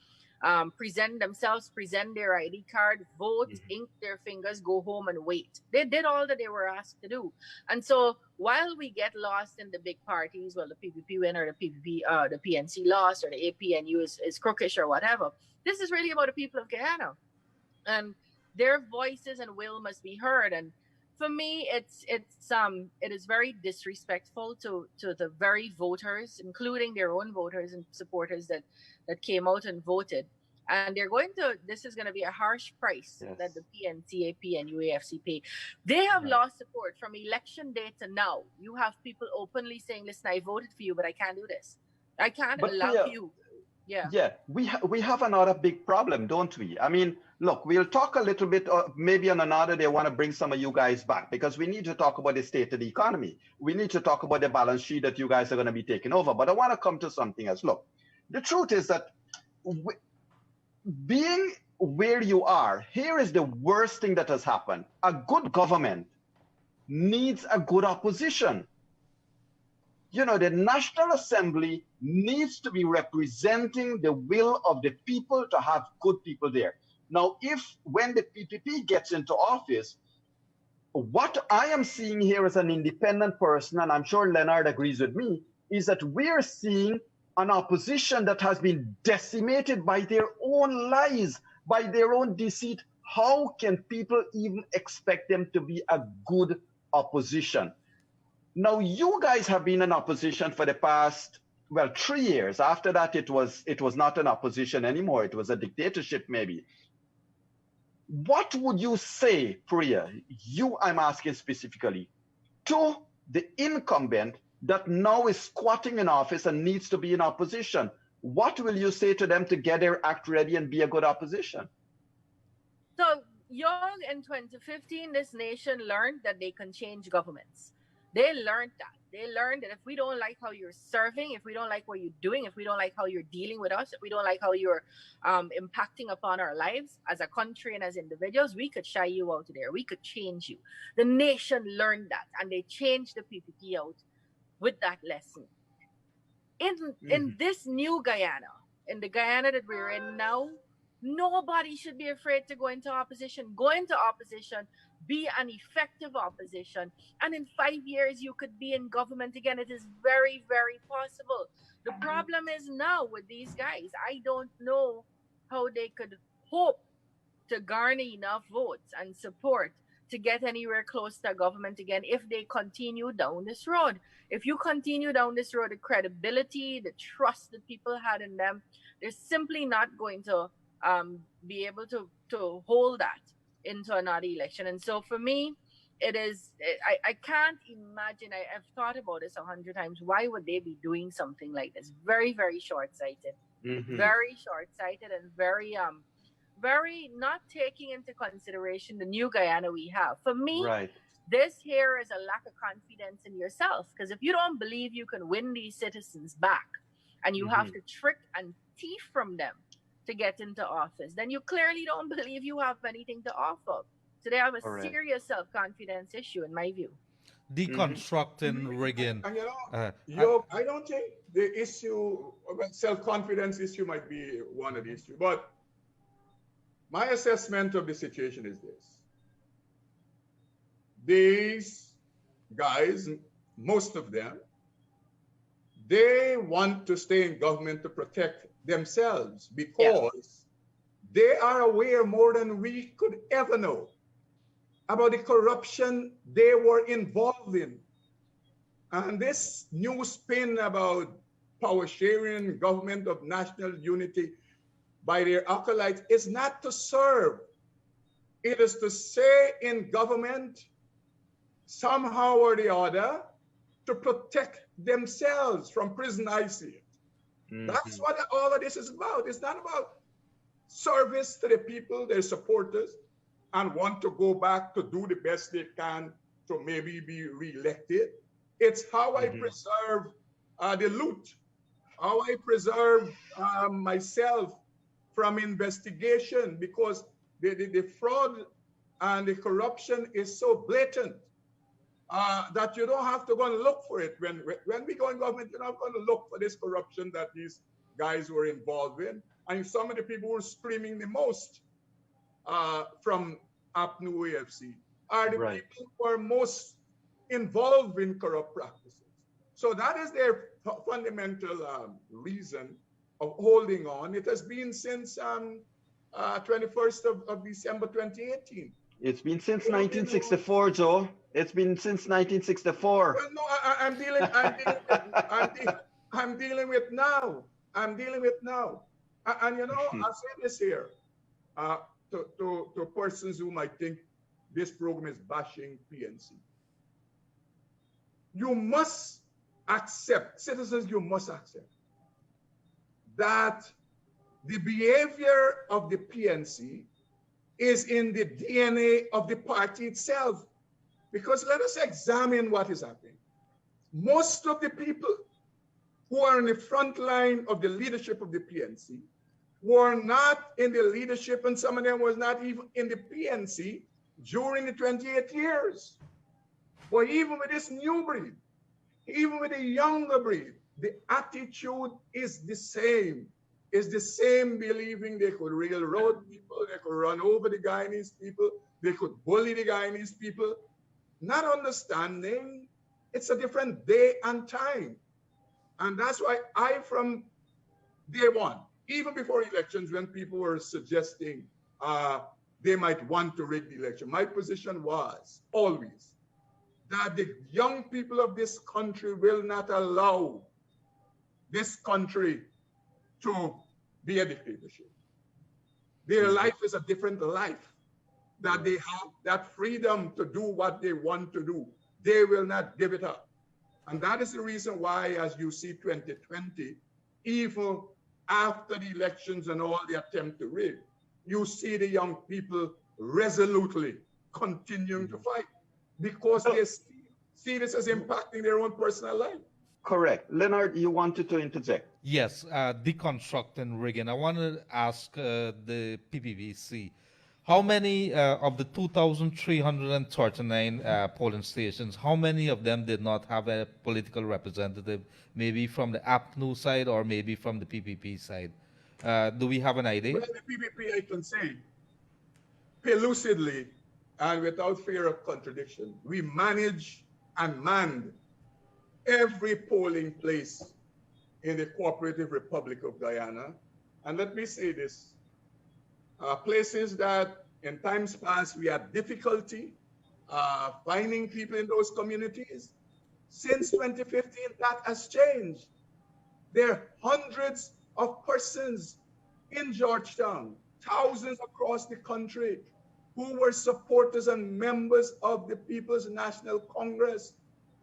present themselves, present their ID card, vote, ink their fingers, go home and wait. They did all that they were asked to do. And so while we get lost in the big parties, the PPP win or the PNC lost or the APNU is crookish or whatever, this is really about the people of Guyana. And their voices and will must be heard. And for me, it is very disrespectful to the very voters, including their own voters and supporters that came out and voted. And this is going to be a harsh price that the PNC, AP, and UAFC pay. They have lost support from election day to now. You have people openly saying, listen, I voted for you, but I can't do this. I can't allow you. Yeah, we have another big problem, don't we? I mean, look, we'll talk a little bit, maybe on another day, I want to bring some of you guys back because we need to talk about the state of the economy. We need to talk about the balance sheet that you guys are going to be taking over. But I want to come to something else. Look, the truth is that being where you are, here is the worst thing that has happened. A good government needs a good opposition. The National Assembly needs to be representing the will of the people to have good people there. Now, if when the PPP gets into office, what I am seeing here as an independent person, and I'm sure Leonard agrees with me, is that we're seeing an opposition that has been decimated by their own lies, by their own deceit. How can people even expect them to be a good opposition? Now, you guys have been in opposition for the past, well, 3 years. After that, it was not an opposition anymore. It was a dictatorship, maybe. What would you say, Priya, I'm asking specifically, to the incumbent that now is squatting in office and needs to be in opposition? What will you say to them to get their act ready and be a good opposition? So, young in 2015, this nation learned that they can change governments. They learned that. They learned that if we don't like how you're serving, if we don't like what you're doing, if we don't like how you're dealing with us, if we don't like how you're impacting upon our lives as a country and as individuals, we could shy you out of there. We could change you. The nation learned that, and they changed the PPP out with that lesson. In this new Guyana, in the Guyana that we're in now, nobody should be afraid to go into opposition. Go into opposition, be an effective opposition, and in 5 years you could be in government again. It is very, very possible. The problem is now with these guys, I don't know how they could hope to garner enough votes and support to get anywhere close to government again if they continue down this road. If you continue down this road, the credibility, the trust that people had in them, they're simply not going to be able to hold that into another election. And so for me, it is, I can't imagine, I've thought about this 100 times. Why would they be doing something like this? Very, very short-sighted. Very short-sighted and very not taking into consideration the new Guyana we have. For me, this here is a lack of confidence in yourself. Because if you don't believe you can win these citizens back and you have to trick and thief from them to get into office, then you clearly don't believe you have anything to offer. So they have a serious self-confidence issue, in my view. Deconstructing rigging. And I don't think the issue, self-confidence issue might be one of the issues, but my assessment of the situation is this. These guys, most of them, they want to stay in government to protect themselves because they are aware more than we could ever know about the corruption they were involved in. And this new spin about power sharing, government of national unity by their acolytes is not to serve. It is to stay in government somehow or the other to protect themselves from prison, I see it. That's what all of this is about. It's not about service to the people, their supporters, and want to go back to do the best they can to maybe be re-elected. It's how I preserve the loot, how I preserve myself from investigation, because the fraud and the corruption is so blatant that you don't have to go and look for it. When we go in government, you're not going to look for this corruption that these guys were involved in. And some of the people who are screaming the most from APNU AFC are the people who are most involved in corrupt practices. So that is their fundamental reason of holding on. It has been since 21st of December 2018. It's been since 1964, Joe. It's been since 1964. Well, no, I'm dealing with now. I'm dealing with now. And you know, I'll say this here to persons who might think this program is bashing PNC. You must accept, citizens, you must accept that the behavior of the PNC is in the DNA of the party itself. Because let us examine what is happening. Most of the people who are in the front line of the leadership of the PNC were not in the leadership, and some of them was not even in the PNC during the 28 years. But even with this new breed, even with the younger breed, the attitude is the same. is the same believing they could railroad people, they could run over the Guyanese people, they could bully the Guyanese people, not understanding it's a different day and time. And that's why from day one, even before elections, when people were suggesting they might want to rig the election, my position was always that the young people of this country will not allow this country to be a dictatorship. Their life is a different life, that they have that freedom to do what they want to do. They will not give it up. And that is the reason why, as you see 2020, even after the elections and all the attempt to rig, you see the young people resolutely continuing to fight because they see this as impacting their own personal life. Correct. Leonard, you wanted to interject. Yes, deconstructing rigging. I want to ask the PPVC, how many of the 2,339 polling stations, how many of them did not have a political representative, maybe from the APNU side or maybe from the PPP side? Do we have an idea? Well, the PPP, I can say, lucidly and without fear of contradiction, we manage and manned every polling place in the Cooperative Republic of Guyana. And let me say this, places that in times past we had difficulty finding people in those communities. Since 2015, that has changed. There are hundreds of persons in Georgetown, thousands across the country who were supporters and members of the People's National Congress,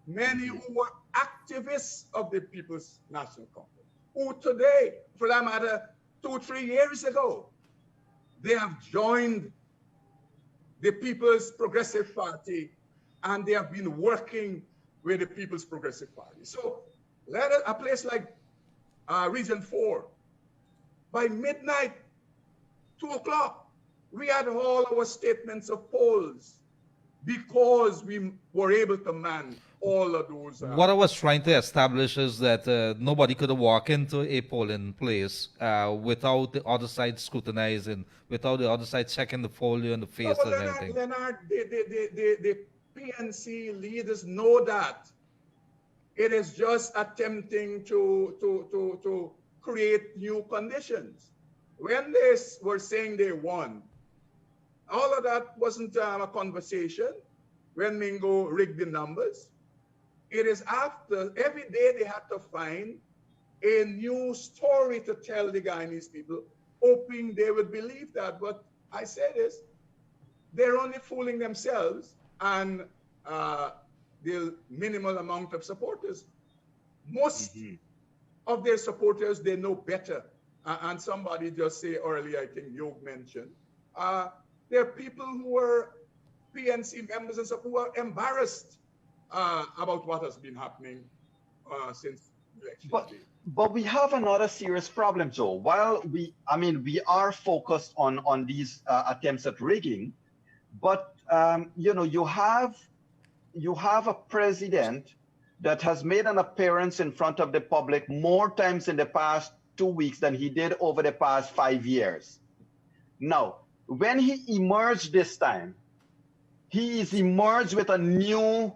many who were activists of the People's National Congress, who today, for that matter, 2-3 years ago, they have joined the People's Progressive Party and they have been working with the People's Progressive Party. So let a place like Region 4, by midnight, 2 o'clock, we had all our statements of polls because we were able to man all of those. What I was trying to establish is that nobody could walk into a polling place without the other side scrutinizing, without the other side checking the folio and the face and everything. Leonard, the PNC leaders know that. It is just attempting to create new conditions. When they were saying they won, all of that wasn't a conversation when Mingo rigged the numbers. It is after, every day they had to find a new story to tell the Guyanese people, hoping they would believe that. But I say this, they're only fooling themselves and the minimal amount of supporters. Most of their supporters, they know better. And somebody just say earlier, I think Yog mentioned, there are people who are PNC members and stuff who are embarrassed about what has been happening since election day. But we have another serious problem, Joe. While we are focused on these attempts at rigging, but you have a president that has made an appearance in front of the public more times in the past 2 weeks than he did over the past 5 years. Now, when he emerged this time, he is emerged with a new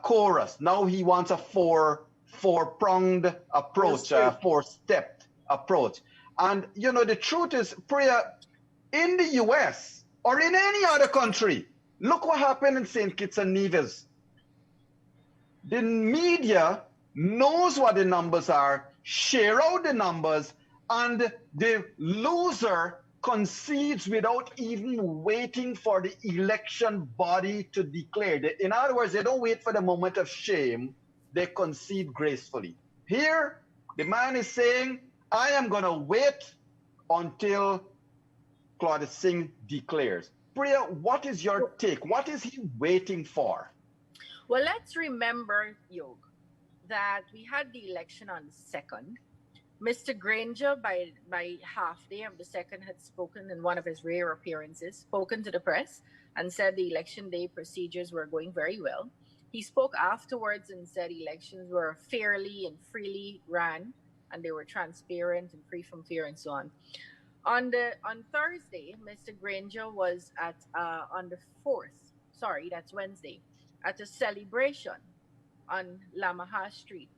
chorus. Now he wants a four-pronged approach, a four-stepped approach. And the truth is, Priya, in the US or in any other country, look what happened in St. Kitts and Nevis. The media knows what the numbers are, share out the numbers, and the loser concedes without even waiting for the election body to declare. In other words, they don't wait for the moment of shame, they concede gracefully. Here, the man is saying, I am going to wait until Claude Singh declares. Priya, what is your take? What is he waiting for? Well, let's remember, Yog, that we had the election on the 2nd. Mr. Granger, by half day of the 2nd, had spoken in one of his rare appearances, spoken to the press and said the election day procedures were going very well. He spoke afterwards and said elections were fairly and freely ran. and they were transparent and free from fear and so on. On Thursday, Mr. Granger was at on the 4th. Sorry, that's Wednesday, at a celebration on Lamaha Street,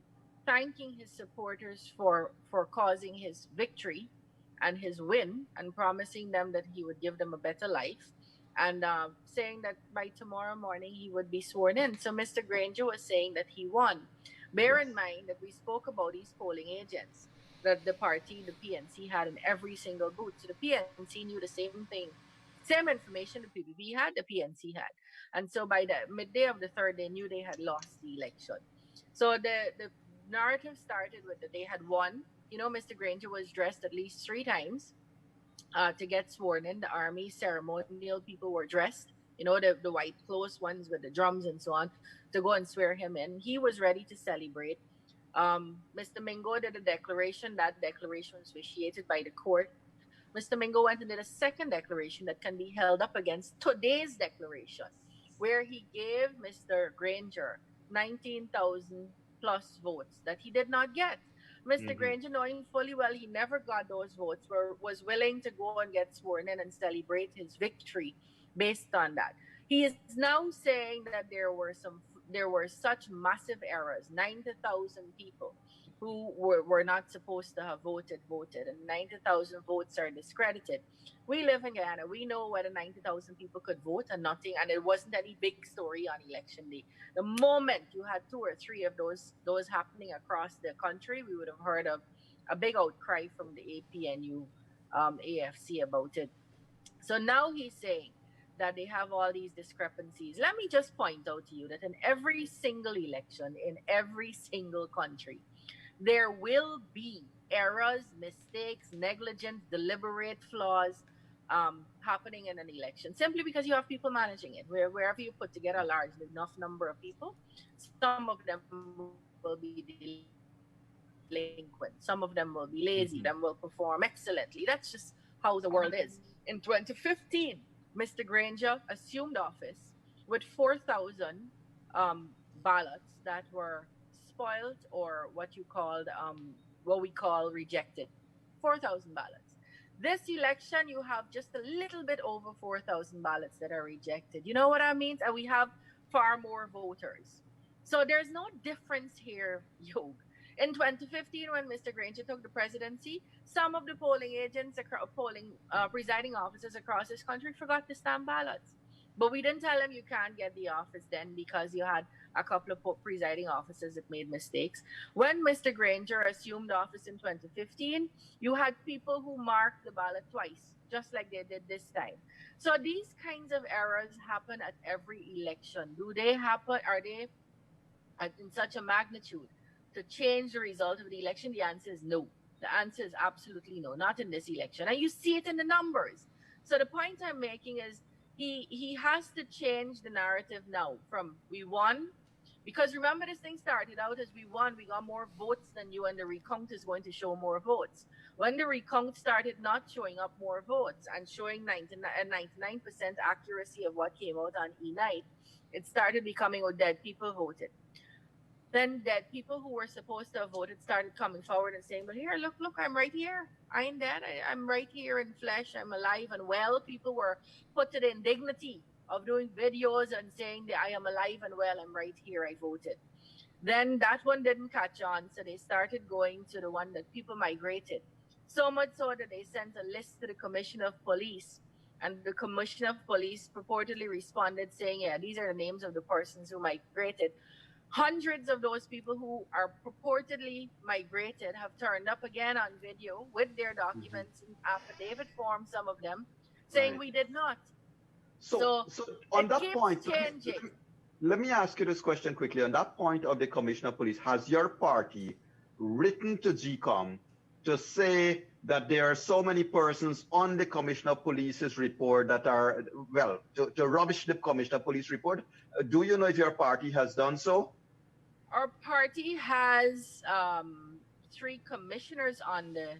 thanking his supporters for causing his victory and his win, and promising them that he would give them a better life, and saying that by tomorrow morning he would be sworn in. So Mr. Granger was saying that he won. Bear in Yes. mind that we spoke about these polling agents that the party, the PNC, had in every single booth. So the PNC knew the same thing, same information the PPP had, the PNC had. And so by the midday of the third, they knew they had lost the election. So the narrative started with that they had won. You know, Mr. Granger was dressed at least 3 times to get sworn in. The army ceremonial people were dressed, you know, the white clothes ones with the drums and so on, to go and swear him in. He was ready to celebrate. Mr. Mingo did a declaration. That declaration was vitiated by the court. Mr. Mingo went and did a second declaration that can be held up against today's declaration, where he gave Mr. Granger 19,000 plus votes that he did not get. Mr. Hmm. Granger, knowing fully well he never got those votes, was willing to go and get sworn in and celebrate his victory based on that. He is now saying that there were such massive errors, 90,000 people who were not supposed to have voted, and 90,000 votes are discredited. We live in Guyana. We know whether 90,000 people could vote and nothing, and it wasn't any big story on election day. The moment you had 2 or 3 of those happening across the country, we would have heard of a big outcry from the APNU AFC about it. So now he's saying that they have all these discrepancies. Let me just point out to you that in every single election, in every single country, there will be errors, mistakes, negligence, deliberate flaws happening in an election, simply because you have people managing it. Wherever you put together a large enough number of people, some of them will be delinquent, some of them will be lazy, some of them will perform excellently. That's just how the world is. In 2015, Mr. Granger assumed office with 4,000 ballots that were spoiled, or what we call rejected. 4,000 ballots. This election, you have just a little bit over 4,000 ballots that are rejected. You know what I mean? And we have far more voters. So there's no difference here, Yog. In 2015, when Mr. Granger took the presidency, some of the polling agents, presiding officers across this country forgot to stamp ballots. But we didn't tell them you can't get the office then because you had a couple of presiding officers that made mistakes. When Mr. Granger assumed office in 2015, you had people who marked the ballot twice, just like they did this time. So these kinds of errors happen at every election. Do they happen? Are they in such a magnitude to change the result of the election? The answer is no. The answer is absolutely no, not in this election. And you see it in the numbers. So the point I'm making is he has to change the narrative now from we won. Because remember, this thing started out as we won, we got more votes than you, and the recount is going to show more votes. When the recount started not showing up more votes and showing 99% accuracy of what came out on E night, it started becoming, oh, dead people voted. Then dead people who were supposed to have voted started coming forward and saying, well, here, look, I'm right here. I ain't dead. I'm right here in flesh. I'm alive and well. People were put to the indignity of doing videos and saying that I am alive and well. I'm right here. I voted. Then that one didn't catch on. So they started going to the one that people migrated. So much so that they sent a list to the Commissioner of Police. And the Commissioner of Police purportedly responded saying, yeah, these are the names of the persons who migrated. Hundreds of those people who are purportedly migrated have turned up again on video with their Hmm. documents in affidavit form, some of them, saying Right. we did not. So, So so on it that keeps point, changing. let me ask you this question quickly. On that point of the Commissioner of Police, has your party written to GCOM to say that there are so many persons on the Commissioner of Police's report that are, well, to rubbish the Commissioner of Police report? Do you know if your party has done so? Our party has 3 commissioners on the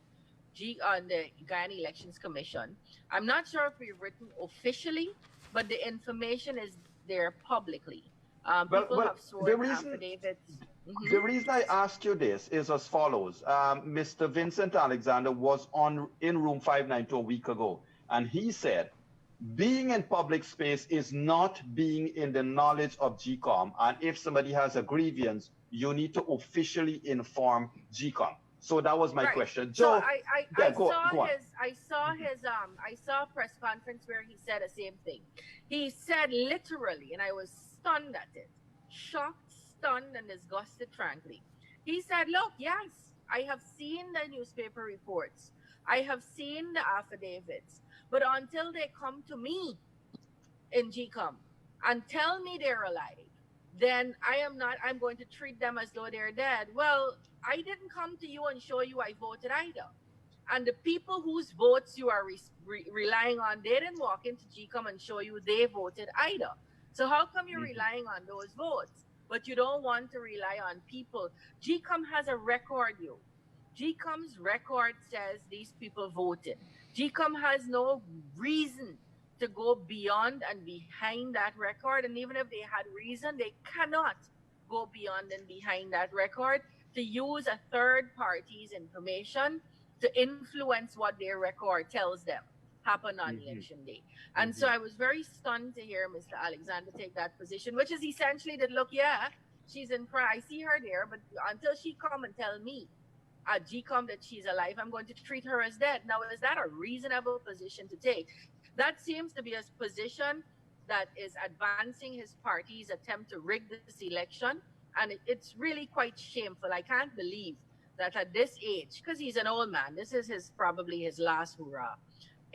Guyana Elections Commission. I'm not sure if we've written officially, but the information is there publicly. People Well, have sworn the reason affidavits. The reason I ask you this is as follows. Mr. Vincent Alexander was on in room 592 a week ago, and he said, being in public space is not being in the knowledge of GCOM, and if somebody has a grievance, you need to officially inform GCOM. So that was my question. Joe, so yeah, I go saw on. I saw a press conference where he said the same thing. He said literally, and I was stunned at it, shocked, stunned, and disgusted, frankly. He said, "Look, yes, I have seen the newspaper reports, I have seen the affidavits, but until they come to me in GCOM and tell me they're alive, then I'm going to treat them as though they're dead." Well, I didn't come to you and show you I voted either. And the people whose votes you are relying on, they didn't walk into GCOM and show you they voted either. So how come you're relying on those votes, but you don't want to rely on people? GCOM has a record, you. GCOM's record says these people voted. GCOM has no reason to go beyond and behind that record. And even if they had reason, they cannot go beyond and behind that record to use a third party's information to influence what their record tells them happened on election day. And so I was very stunned to hear Mr. Alexander take that position, which is essentially that, look, yeah, she's in Praia, I see her there, but until she come and tell me at GCOM that she's alive, I'm going to treat her as dead. Now, is that a reasonable position to take? That seems to be a position that is advancing his party's attempt to rig this election. And it's really quite shameful. I can't believe that at this age, because he's an old man, this is probably his last hurrah.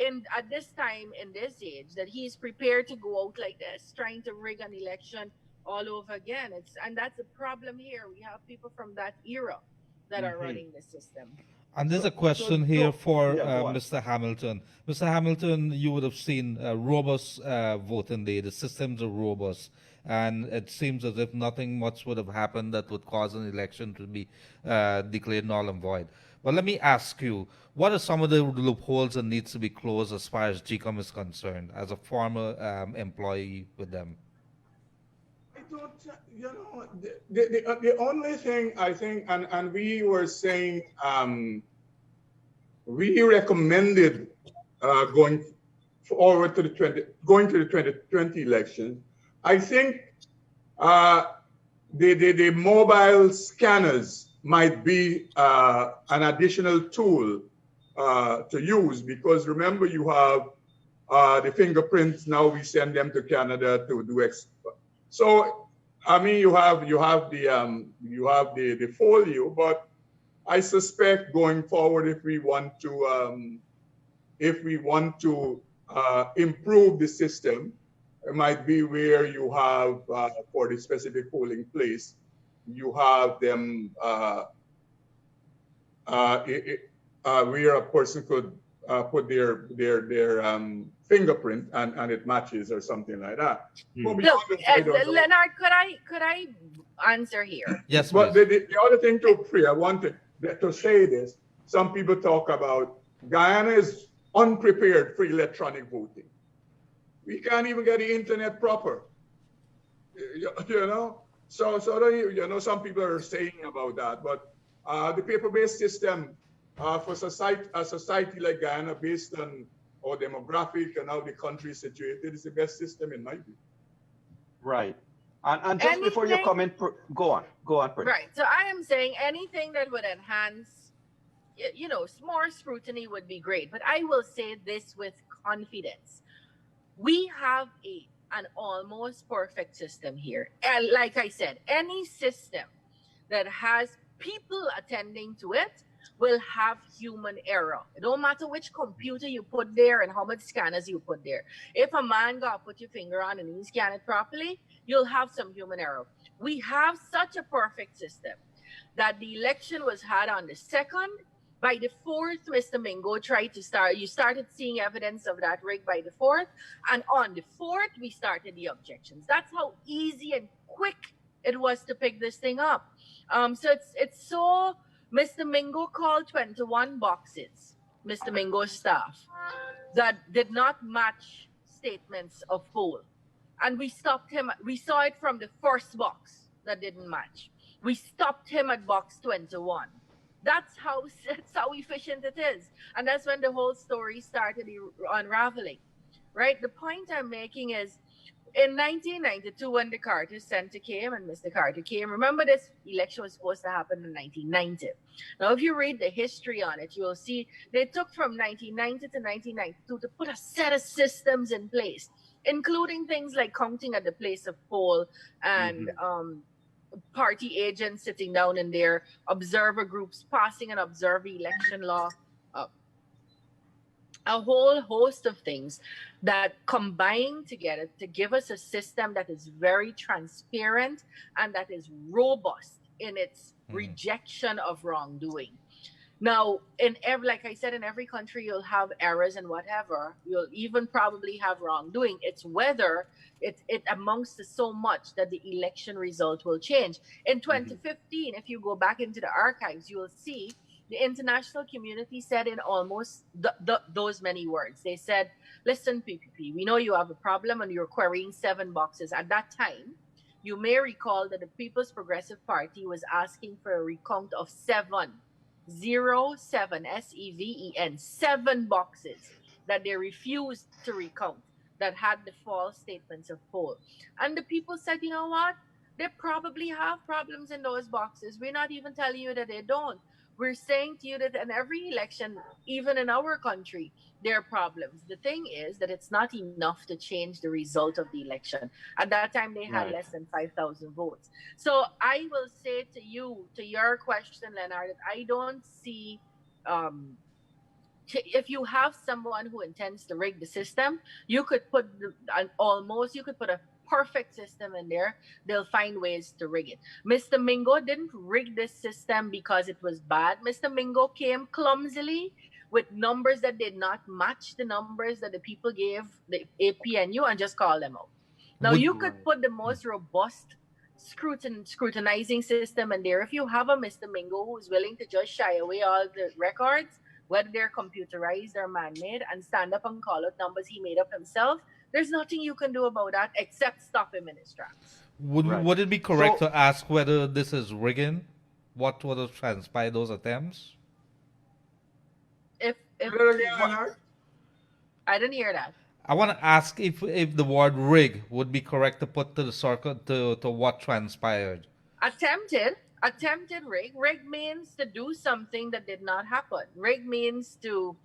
And at this time, in this age, that he's prepared to go out like this, trying to rig an election all over again. And that's a problem here. We have people from that era that are running the system. And there's a question here for yeah, Mr. Hamilton. Mr. Hamilton, you would have seen robust voting day. The systems are robust. And it seems as if nothing much would have happened that would cause an election to be declared null and void. But let me ask you, what are some of the loopholes that needs to be closed as far as GCOM is concerned, as a former employee with them? I don't, the only thing I think, and we were saying, we recommended going forward to the 2020 election. I think the mobile scanners might be an additional tool to use, because remember, you have the fingerprints. Now we send them to Canada to do so. I mean, you have the folio, but I suspect going forward, if we want to improve the system, it might be where you have for the specific polling place, you have them where a person could put their fingerprint and it matches or something like that. Look, Leonard, could I answer here? Yes, but the other thing to Priya, I wanted to say this. Some people talk about Guyana is unprepared for electronic voting. We can't even get the internet proper. So some people are saying about that, but the paper-based system for a society like Guyana, based on our demographic and how the country is situated, is the best system in my view. Right. And just before you comment, go on, Priya. Right. So I am saying anything that would enhance, more scrutiny would be great. But I will say this with confidence. We have an almost perfect system here. And like I said, any system that has people attending to it will have human error. It don't matter which computer you put there and how much scanners you put there. If a man got put your finger on and you scan it properly, you'll have some human error. We have such a perfect system that the election was had on the 2nd. By the 4th, Mr. Mingo you started seeing evidence of that rig by the 4th. And on the 4th, we started the objections. That's how easy and quick it was to pick this thing up. So it's so, Mr. Mingo called 21 boxes, Mr. Mingo's staff, that did not match statements of poll. And we stopped him. We saw it from the first box that didn't match. We stopped him at box 21. That's how efficient it is. And that's when the whole story started unraveling. Right? The point I'm making is in 1992, when the Carter Center came and Mr. Carter came, remember this election was supposed to happen in 1990. Now, if you read the history on it, you will see they took from 1990 to 1992 to put a set of systems in place, including things like counting at the place of poll and party agents sitting down in their observer groups, passing and observer election law. Uh, a whole host of things that combine together to give us a system that is very transparent and that is robust in its rejection of wrongdoing. Now, in every, like I said, in every country you'll have errors and whatever. You'll even probably have wrongdoing. It's whether it amounts to so much that the election result will change. In 2015, if you go back into the archives, you will see the international community said in almost those many words. They said, listen, PPP, we know you have a problem and you're querying 7 boxes. At that time, you may recall that the People's Progressive Party was asking for a recount of 7, 7, SEVEN, 7 boxes that they refused to recount that had the false statements of poll. And the people said, you know what? They probably have problems in those boxes. We're not even telling you that they don't. We're saying to you that in every election, even in our country, there are problems. The thing is that it's not enough to change the result of the election. At that time, they had less than 5,000 votes. So I will say to you, to your question, Leonard, that I don't see, if you have someone who intends to rig the system, you could put you could put a perfect system in there. They'll find ways to rig it. Mr. Mingo didn't rig this system because it was bad. Mr. Mingo came clumsily with numbers that did not match the numbers that the people gave the APNU and just call them out. Now, you could put the most robust scrutinizing system in there. If you have a Mr. Mingo who's willing to just shy away all the records, whether they're computerized or man-made, and stand up and call out numbers he made up himself, there's nothing you can do about that except stop him in his tracks. Would it be correct to ask whether this is rigging? What would have transpired those attempts? I didn't hear that. I want to ask if the word rig would be correct to put to the circuit to what transpired. Attempted rig. Rig means to do something that did not happen. Rig means to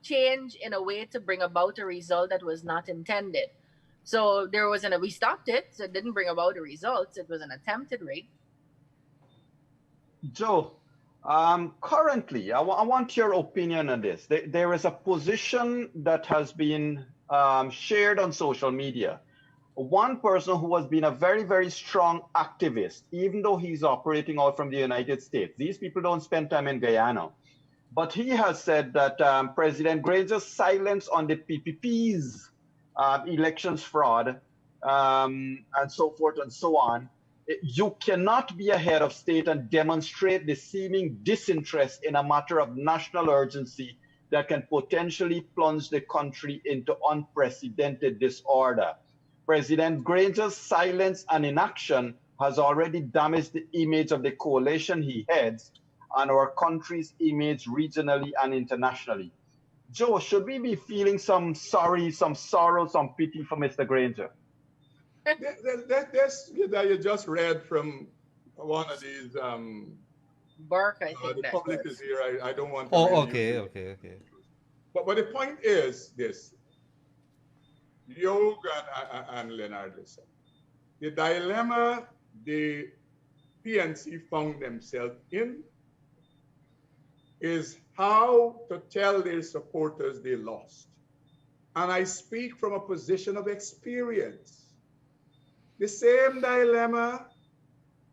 change in a way to bring about a result that was not intended. So we stopped it, so it didn't bring about the results. It was an attempted rig. Joe, currently, I want your opinion on this. There is a position that has been shared on social media. One person who has been a very, very strong activist, even though he's operating out from the United States. These people don't spend time in Guyana. But he has said that President Granger's silence on the PPP's elections fraud and so forth and so on, you cannot be ahead of state and demonstrate the seeming disinterest in a matter of national urgency that can potentially plunge the country into unprecedented disorder. President Granger's silence and inaction has already damaged the image of the coalition he heads and our country's image regionally and internationally. Joe, should we be feeling some sorrow, some pity for Mr. Granger? That's that you just read from one of these. Burke, I think. The public is here. I don't want to. Okay. But the point is this. Yog and Leonard, listen. The dilemma the PNC found themselves in is how to tell their supporters they lost. And I speak from a position of experience. The same dilemma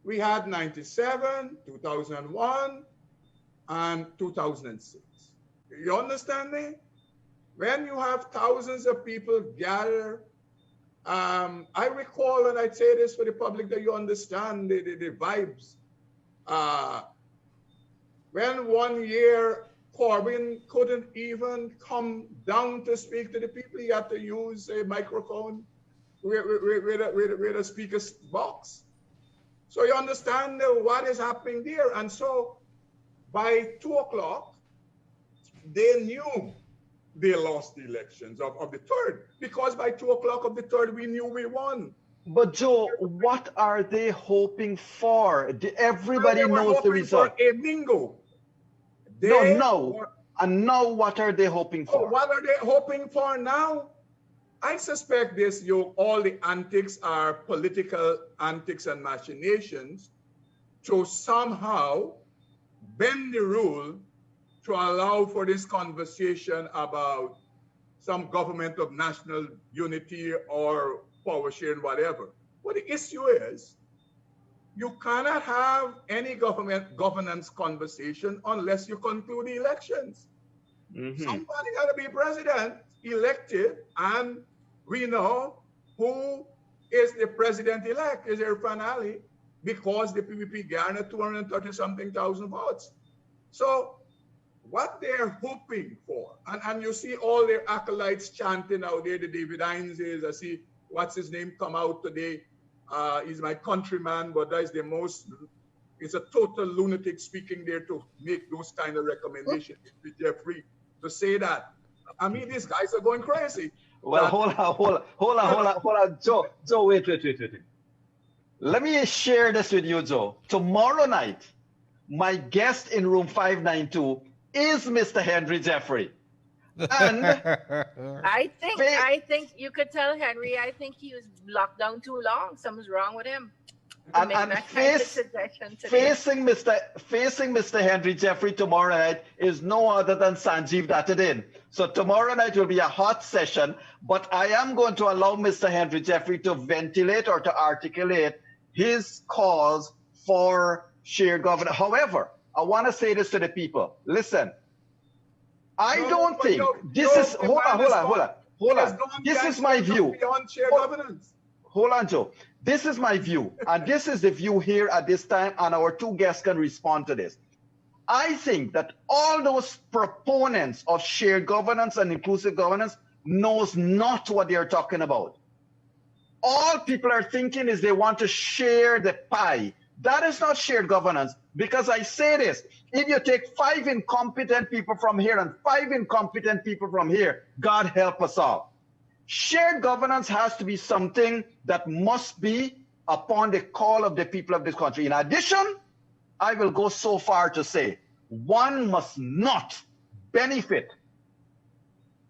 we had 97, 2001, and 2006. You understand me? When you have thousands of people gather, I recall, and I'd say this for the public that you understand the vibes. When 1 year Corbyn couldn't even come down to speak to the people, he had to use a microphone with a speaker's box. So you understand what is happening there. And so by 2 o'clock, they knew they lost the elections of the third, because by 2 o'clock of the third, we knew we won. But Joe, what are they hoping for? Well, Everybody they were knows the hoping for result. a bingo. No, They no. were, And now what are they hoping oh, for? what are they hoping for now? I suspect this, all the antics are political antics and machinations to somehow bend the rule to allow for this conversation about some government of national unity or power sharing, whatever. But the issue is, you cannot have any governance conversation unless you conclude the elections. Somebody got to be president, elected, and we know who is the president-elect, is Irfan Ali, because the PPP garnered 230 something thousand votes. So what they're hoping for, and you see all their acolytes chanting out there, the David Hineses, I see what's his name come out today. He's my countryman, but that's the most, it's a total lunatic speaking there to make those kind of recommendations with Jeffrey to say that. I mean, these guys are going crazy. Well, hold on. Joe, wait. Let me share this with you, Joe. Tomorrow night, my guest in room 592 is Mr. Henry Jeffrey. And I think you could tell Henry, I think he was locked down too long. Something's wrong with him. and facing Mr. Henry Jeffrey tomorrow night is no other than Sanjeev Dattadin. So tomorrow night will be a hot session, but I am going to allow Mr. Henry Jeffrey to ventilate or to articulate his cause for shared governance. However, I want to say this to the people. Listen, I don't think this is, hold on. This is my view. Hold on, Joe. This is my view, and this is the view here at this time, and our two guests can respond to this. I think that all those proponents of shared governance and inclusive governance knows not what they're talking about. All people are thinking is they want to share the pie. That is not shared governance, because I say this, if you take 5 incompetent people from here and 5 incompetent people from here, God help us all. Shared governance has to be something that must be upon the call of the people of this country. In addition, I will go so far to say one must not benefit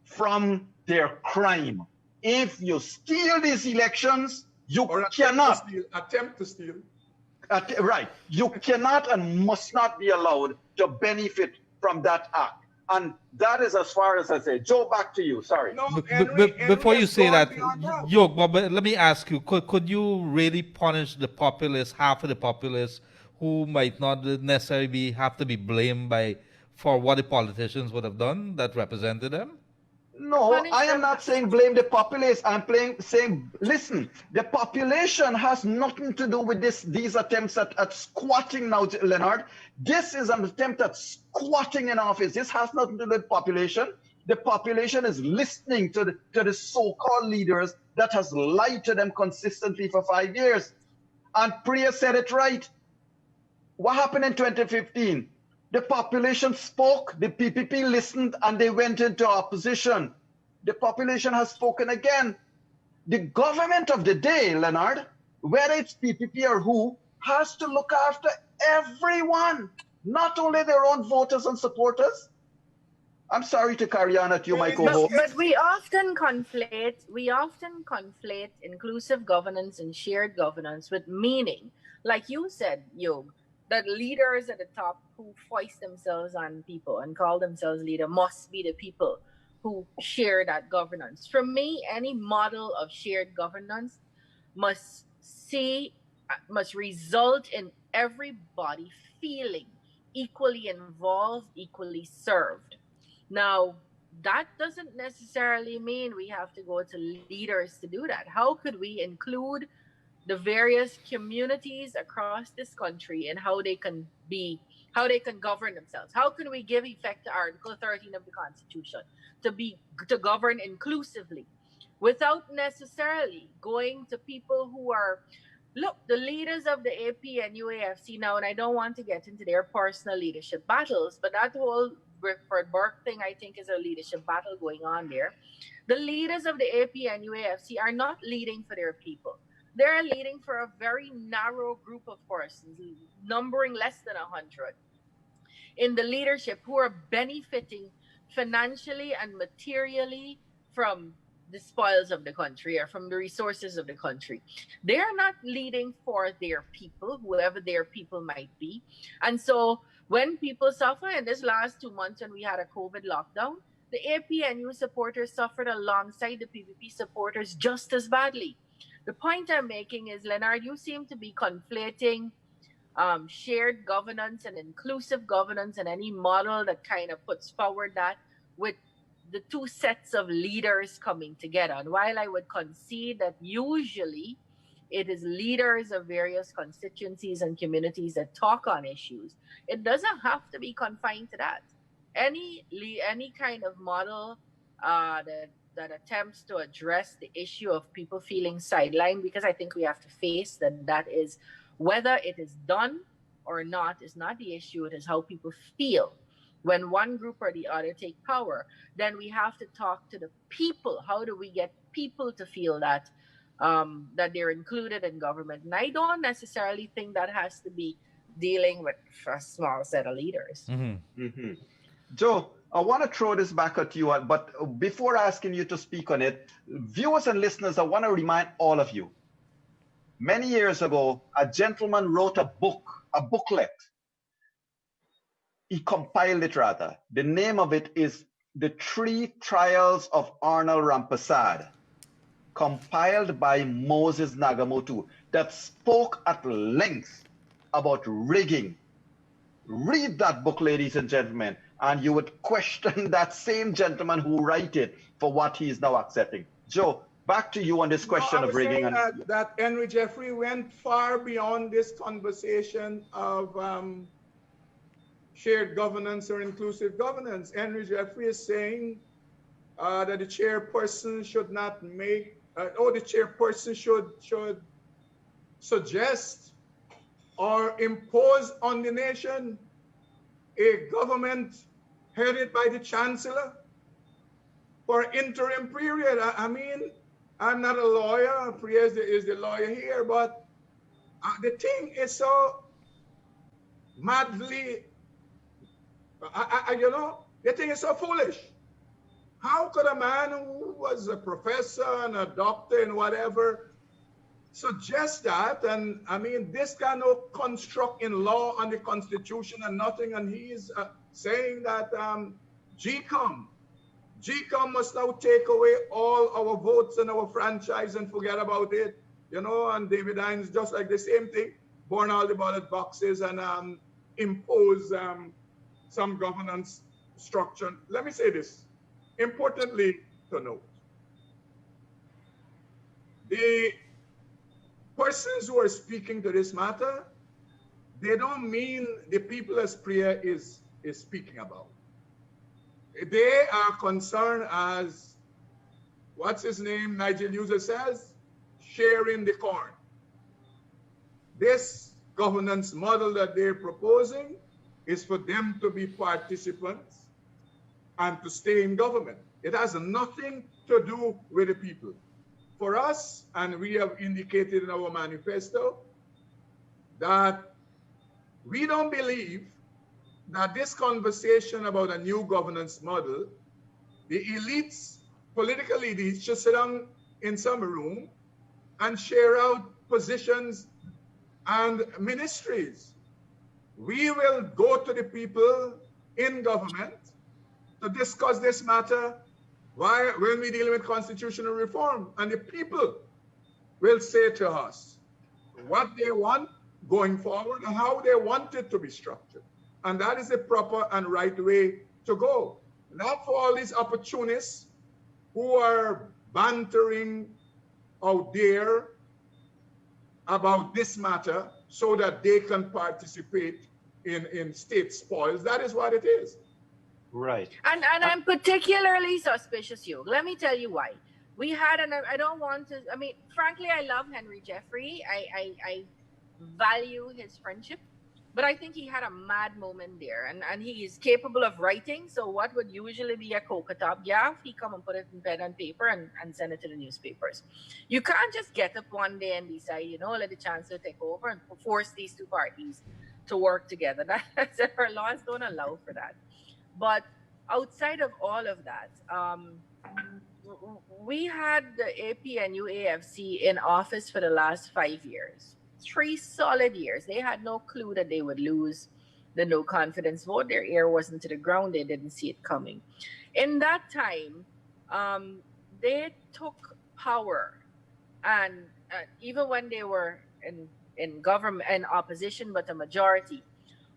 from their crime. If you steal these elections, you cannot attempt to steal. Right. You cannot and must not be allowed to benefit from that act. And that is as far as I say. Joe, back to you. Sorry. No, before you say that, but let me ask you, could you really punish the populace, half of the populace, who might not necessarily have to be blamed for what the politicians would have done that represented them? No, I am not saying blame the populace. I'm saying, listen, the population has nothing to do with these attempts at squatting now, Leonard. This is an attempt at squatting in office. This has nothing to do with population. The population is listening to the so-called leaders that has lied to them consistently for 5 years. And Priya said it right. What happened in 2015? The population spoke, the PPP listened, and they went into opposition. The population has spoken again. The government of the day, Leonard, whether it's PPP or who, has to look after everyone, not only their own voters and supporters. I'm sorry to carry on at you, my co-host. But we often conflate inclusive governance and shared governance with meaning. Like you said, Yog, that leaders at the top who foist themselves on people and call themselves leader must be the people who share that governance. For me, any model of shared governance must result in everybody feeling equally involved, equally served. Now, that doesn't necessarily mean we have to go to leaders to do that. How could we include the various communities across this country and how they can govern themselves? How can we give effect to Article 13 of the Constitution to govern inclusively without necessarily going to people who are Look, the leaders of the AP and UAFC now, and I don't want to get into their personal leadership battles, but that whole Grifford Burke thing, I think, is a leadership battle going on there. The leaders of the AP and UAFC are not leading for their people. They're leading for a very narrow group of persons, numbering less than 100 in the leadership who are benefiting financially and materially from the spoils of the country or from the resources of the country. They are not leading for their people, whoever their people might be. And so when people suffer in this last 2 months when we had a COVID lockdown, the APNU supporters suffered alongside the PPP supporters just as badly. The point I'm making is, Leonard, you seem to be conflating shared governance and inclusive governance and any model that kind of puts forward that with the two sets of leaders coming together. And while I would concede that usually it is leaders of various constituencies and communities that talk on issues, it doesn't have to be confined to that. Any kind of model that attempts to address the issue of people feeling sidelined, because I think we have to face that is whether it is done or not is not the issue. It is how people feel when one group or the other take power. Then we have to talk to the people. How do we get people to feel that they're included in government? And I don't necessarily think that has to be dealing with a small set of leaders. Joe, I want to throw this back at you, but before asking you to speak on it, viewers and listeners, I want to remind all of you, many years ago, a gentleman wrote a booklet. He compiled it rather. The name of it is The Three Trials of Arnold Rampersad, compiled by Moses Nagamoto, that spoke at length about rigging. Read that book, ladies and gentlemen, and you would question that same gentleman who wrote it for what he is now accepting. Joe, back to you on this question of rigging. That Henry Jeffrey went far beyond this conversation of shared governance or inclusive governance. Henry Jeffrey is saying that the chairperson should not make, the chairperson should suggest or impose on the nation a government headed by the chancellor for interim period. I mean, I'm not a lawyer. Priya is the lawyer here, but the thing is so madly, the thing is so foolish. How could a man who was a professor and a doctor and whatever suggest that? And I mean, this kind of construct in law and the Constitution and nothing, and he's saying that GCOM must now take away all our votes and our franchise and forget about it, and David Hines just like the same thing, burn all the ballot boxes and impose some governance structure. Let me say this, importantly to note, the persons who are speaking to this matter, they don't mean the people as Priya is speaking about. They are concerned as, what's his name, Nigel User says, sharing the corn. This governance model that they're proposing is for them to be participants and to stay in government. It has nothing to do with the people. For us, and we have indicated in our manifesto, that we don't believe that this conversation about a new governance model, the elites, political elites, should sit down in some room and share out positions and ministries. We will go to the people in government to discuss this matter when we deal with constitutional reform, and the people will say to us what they want going forward and how they want it to be structured. And that is the proper and right way to go. Not for all these opportunists who are bantering out there about this matter so that they can participate in state spoils. That is what it is. Right. And I'm particularly suspicious, Hugh. Let me tell you why. we had, and I don't want to, I mean, frankly, I love Henry Jeffrey. I value his friendship, but I think he had a mad moment there, and he is capable of writing. So what would usually be a coca top gaff, he come and put it in pen and paper and send it to the newspapers. You can't just get up one day and decide, let the chancellor take over and force these two parties to work together. Our laws don't allow for that. But outside of all of that, we had the APNU AFC in office for the last 5 years, 3 solid years. They had no clue that they would lose the no confidence vote. Their ear wasn't to the ground. They didn't see it coming. In that time, they took power, and even when they were in government and opposition, but a majority,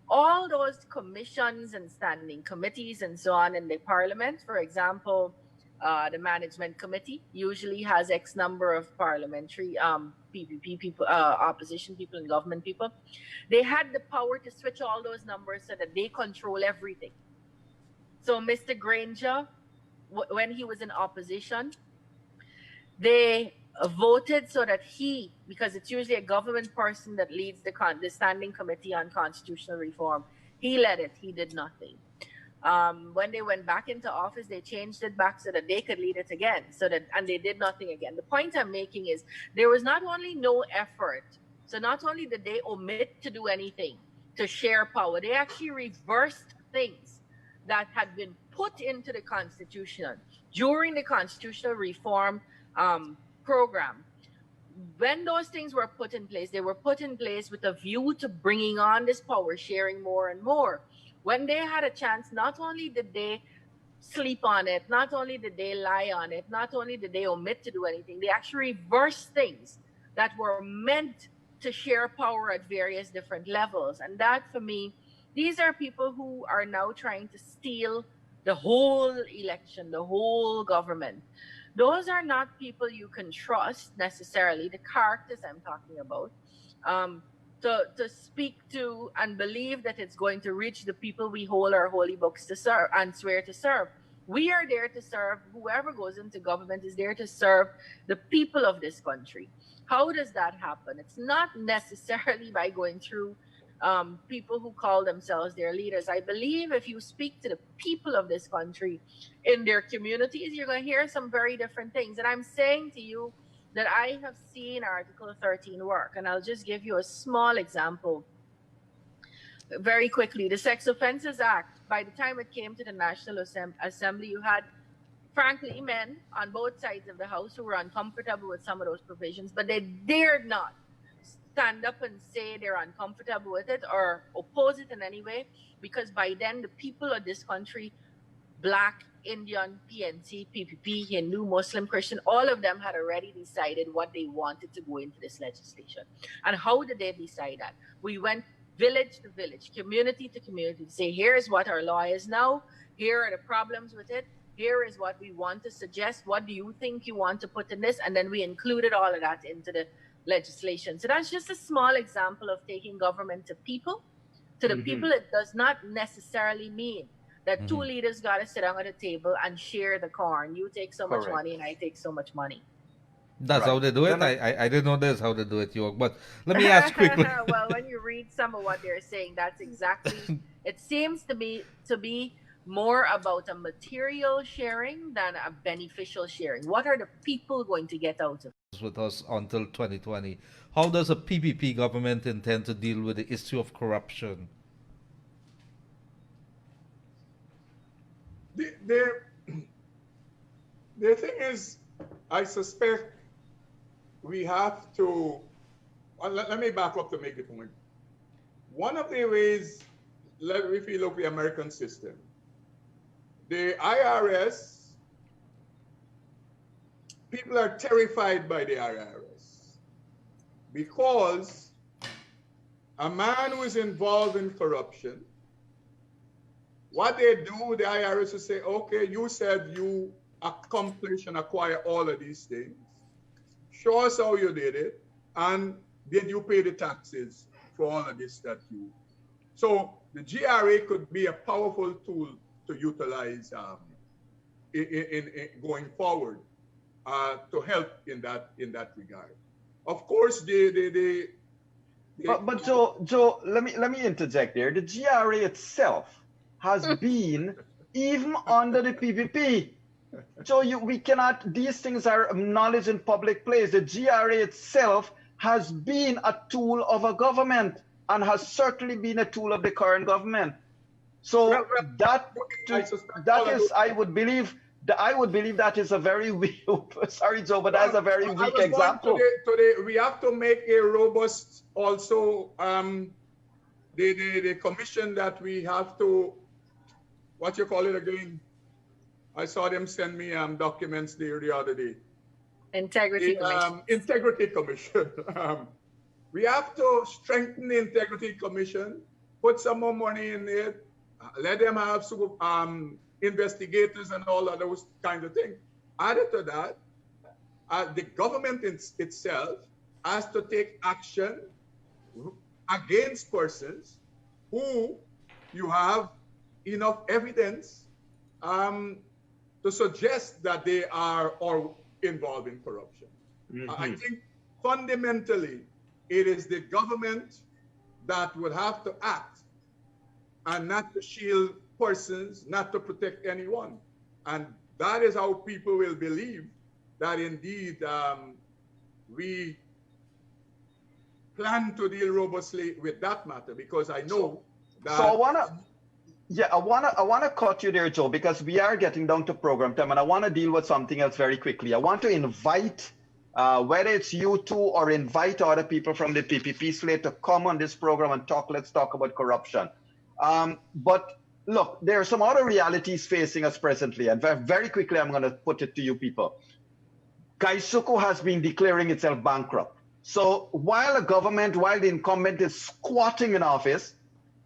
all those commissions and standing committees and so on in the parliament, for example, the management committee usually has X number of parliamentary PPP people, opposition people and government people. They had the power to switch all those numbers so that they control everything. So Mr. Granger, when he was in opposition, they voted so that because it's usually a government person that leads the standing committee on constitutional reform, he led it. He did nothing. When they went back into office, they changed it back so that they could lead it again. And they did nothing again. The point I'm making is there was not only no effort, so not only did they omit to do anything to share power, they actually reversed things that had been put into the Constitution during the constitutional reform program. When those things were put in place, they were put in place with a view to bringing on this power sharing more and more. When they had a chance, not only did they sleep on it, not only did they lie on it, not only did they omit to do anything, they actually reversed things that were meant to share power at various different levels. And that, for me, these are people who are now trying to steal the whole election, the whole government. Those are not people you can trust necessarily, the characters I'm talking about, to speak to and believe that it's going to reach the people we hold our holy books to serve and swear to serve. We are there to serve. Whoever goes into government is there to serve the people of this country. How does that happen? It's not necessarily by going through people who call themselves their leaders. I believe if you speak to the people of this country in their communities, you're going to hear some very different things. And I'm saying to you that I have seen Article 13 work. And I'll just give you a small example very quickly. The Sex Offences Act, by the time it came to the National Assembly, you had, frankly, men on both sides of the House who were uncomfortable with some of those provisions, but they dared not stand up and say they're uncomfortable with it or oppose it in any way, because by then the people of this country, Black, Indian, PNC, PPP, Hindu, Muslim, Christian, all of them had already decided what they wanted to go into this legislation. And how did they decide that? We went village to village, community to community to say, here's what our law is now, here are the problems with it, here is what we want to suggest, what do you think you want to put in this? And then we included all of that into the legislation. So that's just a small example of taking government to people. To the people, it does not necessarily mean that two leaders got to sit down at a table and share the corn. You take so much money and I take so much money. That's how they do it. I didn't know this how they do it, York. But let me ask quickly. Well, when you read some of what they're saying, that's exactly. It seems to be more about a material sharing than a beneficial sharing. What are the people going to get out of it? With us until 2020. How does a PPP government intend to deal with the issue of corruption? The thing is, I suspect we have to, let me back up to make the point. One of the ways, if you look at the American system, the IRS, people are terrified by the IRS because a man who is involved in corruption, what they do, the IRS will say, okay, you said you accomplished and acquired all of these things. Show us how you did it, and did you pay the taxes for all of this that you... So the GRA could be a powerful tool to utilize in going forward. to help in that regard. Of course, but Joe, let me interject there. The GRA itself has been even under the PPP. Joe, we cannot. These things are knowledge in public place. The GRA itself has been a tool of a government and has certainly been a tool of the current government. So that is, I would believe that is a very weak. Sorry, Joe, but that's a very weak example. We have to make a robust also the commission that we have to, what you call it again? I saw them send me documents there the other day. Integrity Commission. Integrity Commission. We have to strengthen the Integrity Commission, put some more money in it, let them have investigators and all of those kinds of things. Added to that, the government itself has to take action against persons who you have enough evidence to suggest that they are or involved in corruption. I think fundamentally it is the government that would have to act and not to shield persons, not to protect anyone. And that is how people will believe that indeed we plan to deal robustly with that matter, because I know that... So I wanna cut you there, Joe, because we are getting down to program time, and I want to deal with something else very quickly. I want to invite, whether it's you two or invite other people from the PPP slate to come on this program and talk. Let's talk about corruption. But look, there are some other realities facing us presently, and very quickly, I'm going to put it to you people. Kaisuku has been declaring itself bankrupt. So while the incumbent is squatting in office,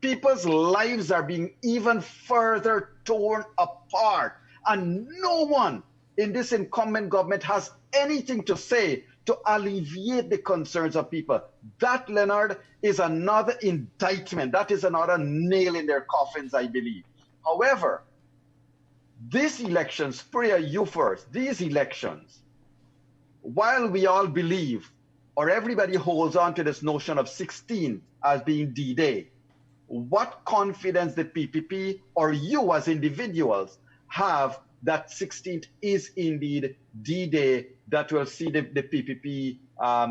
people's lives are being even further torn apart. And no one in this incumbent government has anything to say to alleviate the concerns of people. That, Leonard, is another indictment. That is another nail in their coffins, I believe. However, these elections, Priya, you first, these elections, while we all believe, or everybody holds on to this notion of 16 as being D-Day, what confidence the PPP or you as individuals have that 16th is indeed D-Day that will see the PPP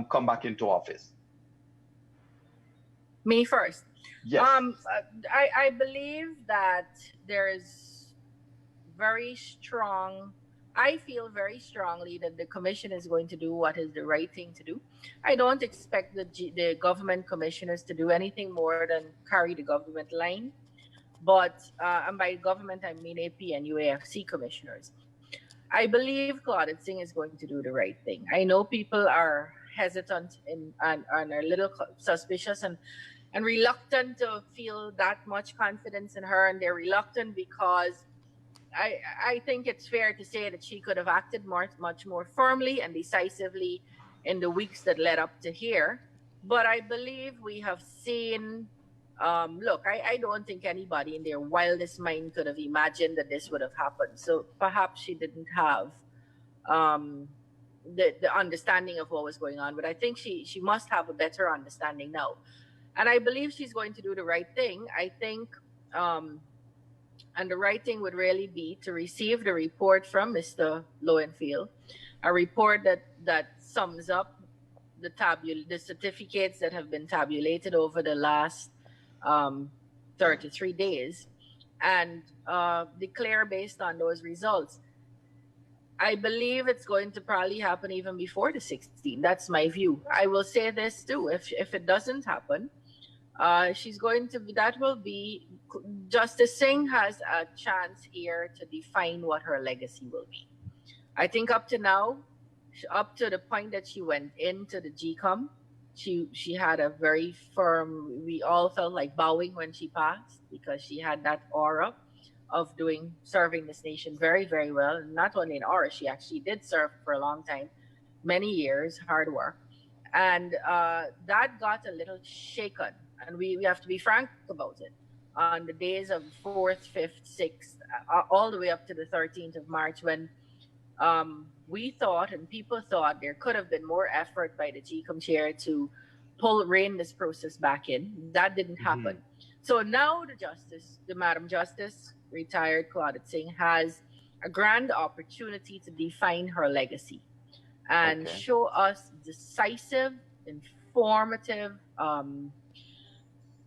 come back into office? Me first. Yes. I believe that there is very strong, I feel very strongly that the commission is going to do what is the right thing to do. I don't expect the government commissioners to do anything more than carry the government line. But, and by government, I mean AP and UAFC commissioners. I believe Claudette Singh is going to do the right thing. I know people are hesitant and are a little suspicious and reluctant to feel that much confidence in her, and they're reluctant because I think it's fair to say that she could have acted much more firmly and decisively in the weeks that led up to here. But I believe we have seen, look, I don't think anybody in their wildest mind could have imagined that this would have happened. So perhaps she didn't have the understanding of what was going on. But I think she must have a better understanding now. And I believe she's going to do the right thing. I think, and the right thing would really be to receive the report from Mr. Lowenfield, a report that sums up the certificates that have been tabulated over the last 33 days and declare based on those results. I believe it's going to probably happen even before the 16th. That's my view. I will say this too. If it doesn't happen, that will be, Justice Singh has a chance here to define what her legacy will be. I think up to now, up to the point that she went into the GCOM, she had a very firm, we all felt like bowing when she passed because she had that aura of serving this nation very, very well. And not only an aura, she actually did serve for a long time, many years, hard work. And that got a little shaken. And we have to be frank about it. On the days of 4th, 5th, 6th, all the way up to the 13th of March, when we thought and people thought there could have been more effort by the GCOM chair to rein this process back in. That didn't happen. So now the Madam Justice, retired Claudette Singh, has a grand opportunity to define her legacy and show us decisive, informative,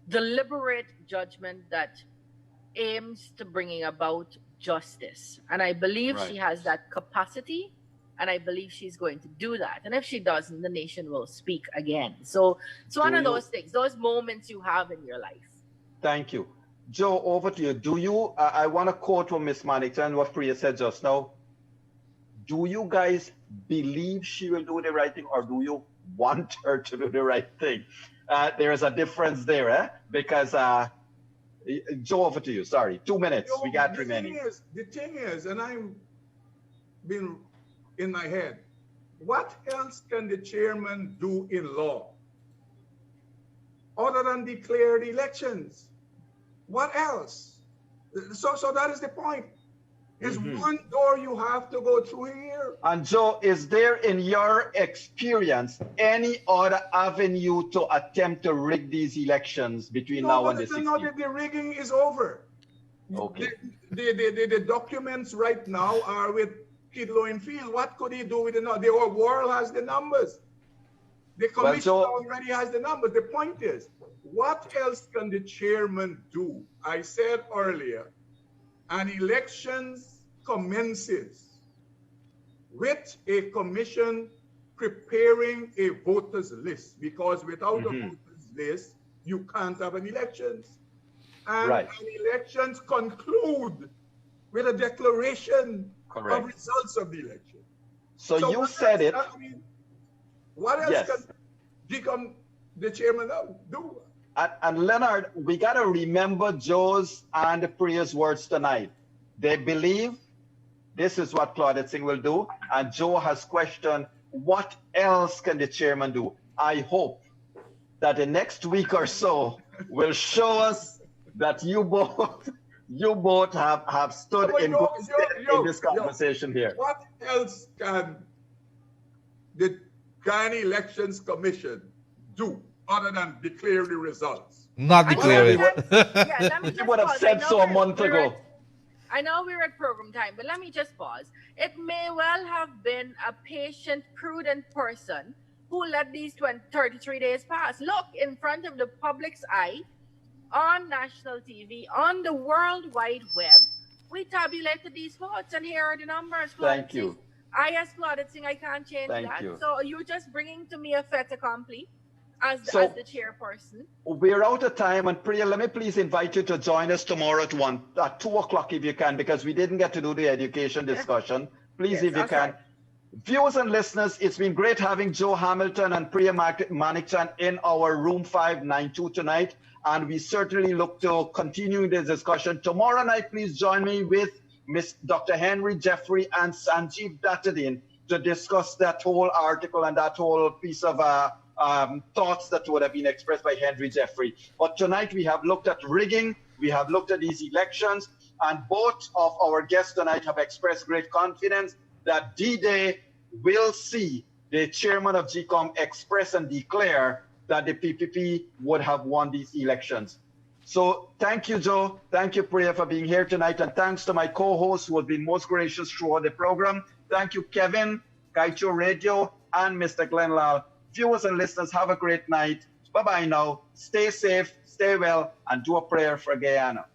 deliberate judgment that aims to bringing about justice. And I believe she has that capacity, and I believe she's going to do that. And if she doesn't, the nation will speak again. So it's one of those things, those moments you have in your life. Thank you. Joe, over to you. Do you, I want to quote from Ms. Manickchand what Priya said just now. Do you guys believe she will do the right thing, or do you want her to do the right thing? There is a difference there, because Joe, over to you. Sorry, 2 minutes. We got remaining. The thing is, and I'm been in my head, what else can the chairman do in law other than declare the elections? What else? So that is the point. It's one door you have to go through here. And Joe, is there in your experience any other avenue to attempt to rig these elections between now and the 16th? No, the rigging is over. Okay. The documents right now are with Kidlow and Field. What could he do with the numbers? The whole world has the numbers. The commission already has the numbers. The point is, what else can the chairman do? I said earlier, an elections commences with a commission preparing a voters list, because without a voters list, you can't have an elections. And an elections conclude with a declaration of results of the election. So you said it. I mean, what else can the chairman do? And Leonard, we got to remember Joe's and Priya's words tonight. They believe this is what Claudette Singh will do, and Joe has questioned, what else can the chairman do? I hope that the next week or so will show us that you both have stood in this conversation here. What else can the Ghana Elections Commission do other than declare the results? Not declare it. Let me just would have said so a month ago. I know we're at program time, but let me just pause. It may well have been a patient, prudent person who let these 33 days pass. Look, in front of the public's eye, on national TV, on the World Wide Web, we tabulated these votes, and here are the numbers. Thank you. I, as Claudette Singh, I can't change that. So you're just bringing to me a fait accompli as the chairperson. We're out of time, and Priya, let me please invite you to join us tomorrow at 2 o'clock if you can, because we didn't get to do the education discussion. Please, if you can. Viewers and listeners, it's been great having Joe Hamilton and Priya Manickchand in our room 592 tonight, and we certainly look to continuing this discussion. Tomorrow night, please join me with Dr. Henry Jeffrey and Sanjeev Dattadin to discuss that whole article and that whole piece of thoughts that would have been expressed by Henry Jeffrey. But tonight we have looked at rigging, we have looked at these elections, and both of our guests tonight have expressed great confidence that D-Day will see the chairman of GCOM express and declare that the PPP would have won these elections. So thank you, Joe. Thank you, Priya, for being here tonight. And thanks to my co-hosts who have been most gracious throughout the program. Thank you, Kevin, Kaicho Radio, and Mr. Glenn Lal. Viewers and listeners, have a great night. Bye-bye now. Stay safe, stay well, and do a prayer for Guyana.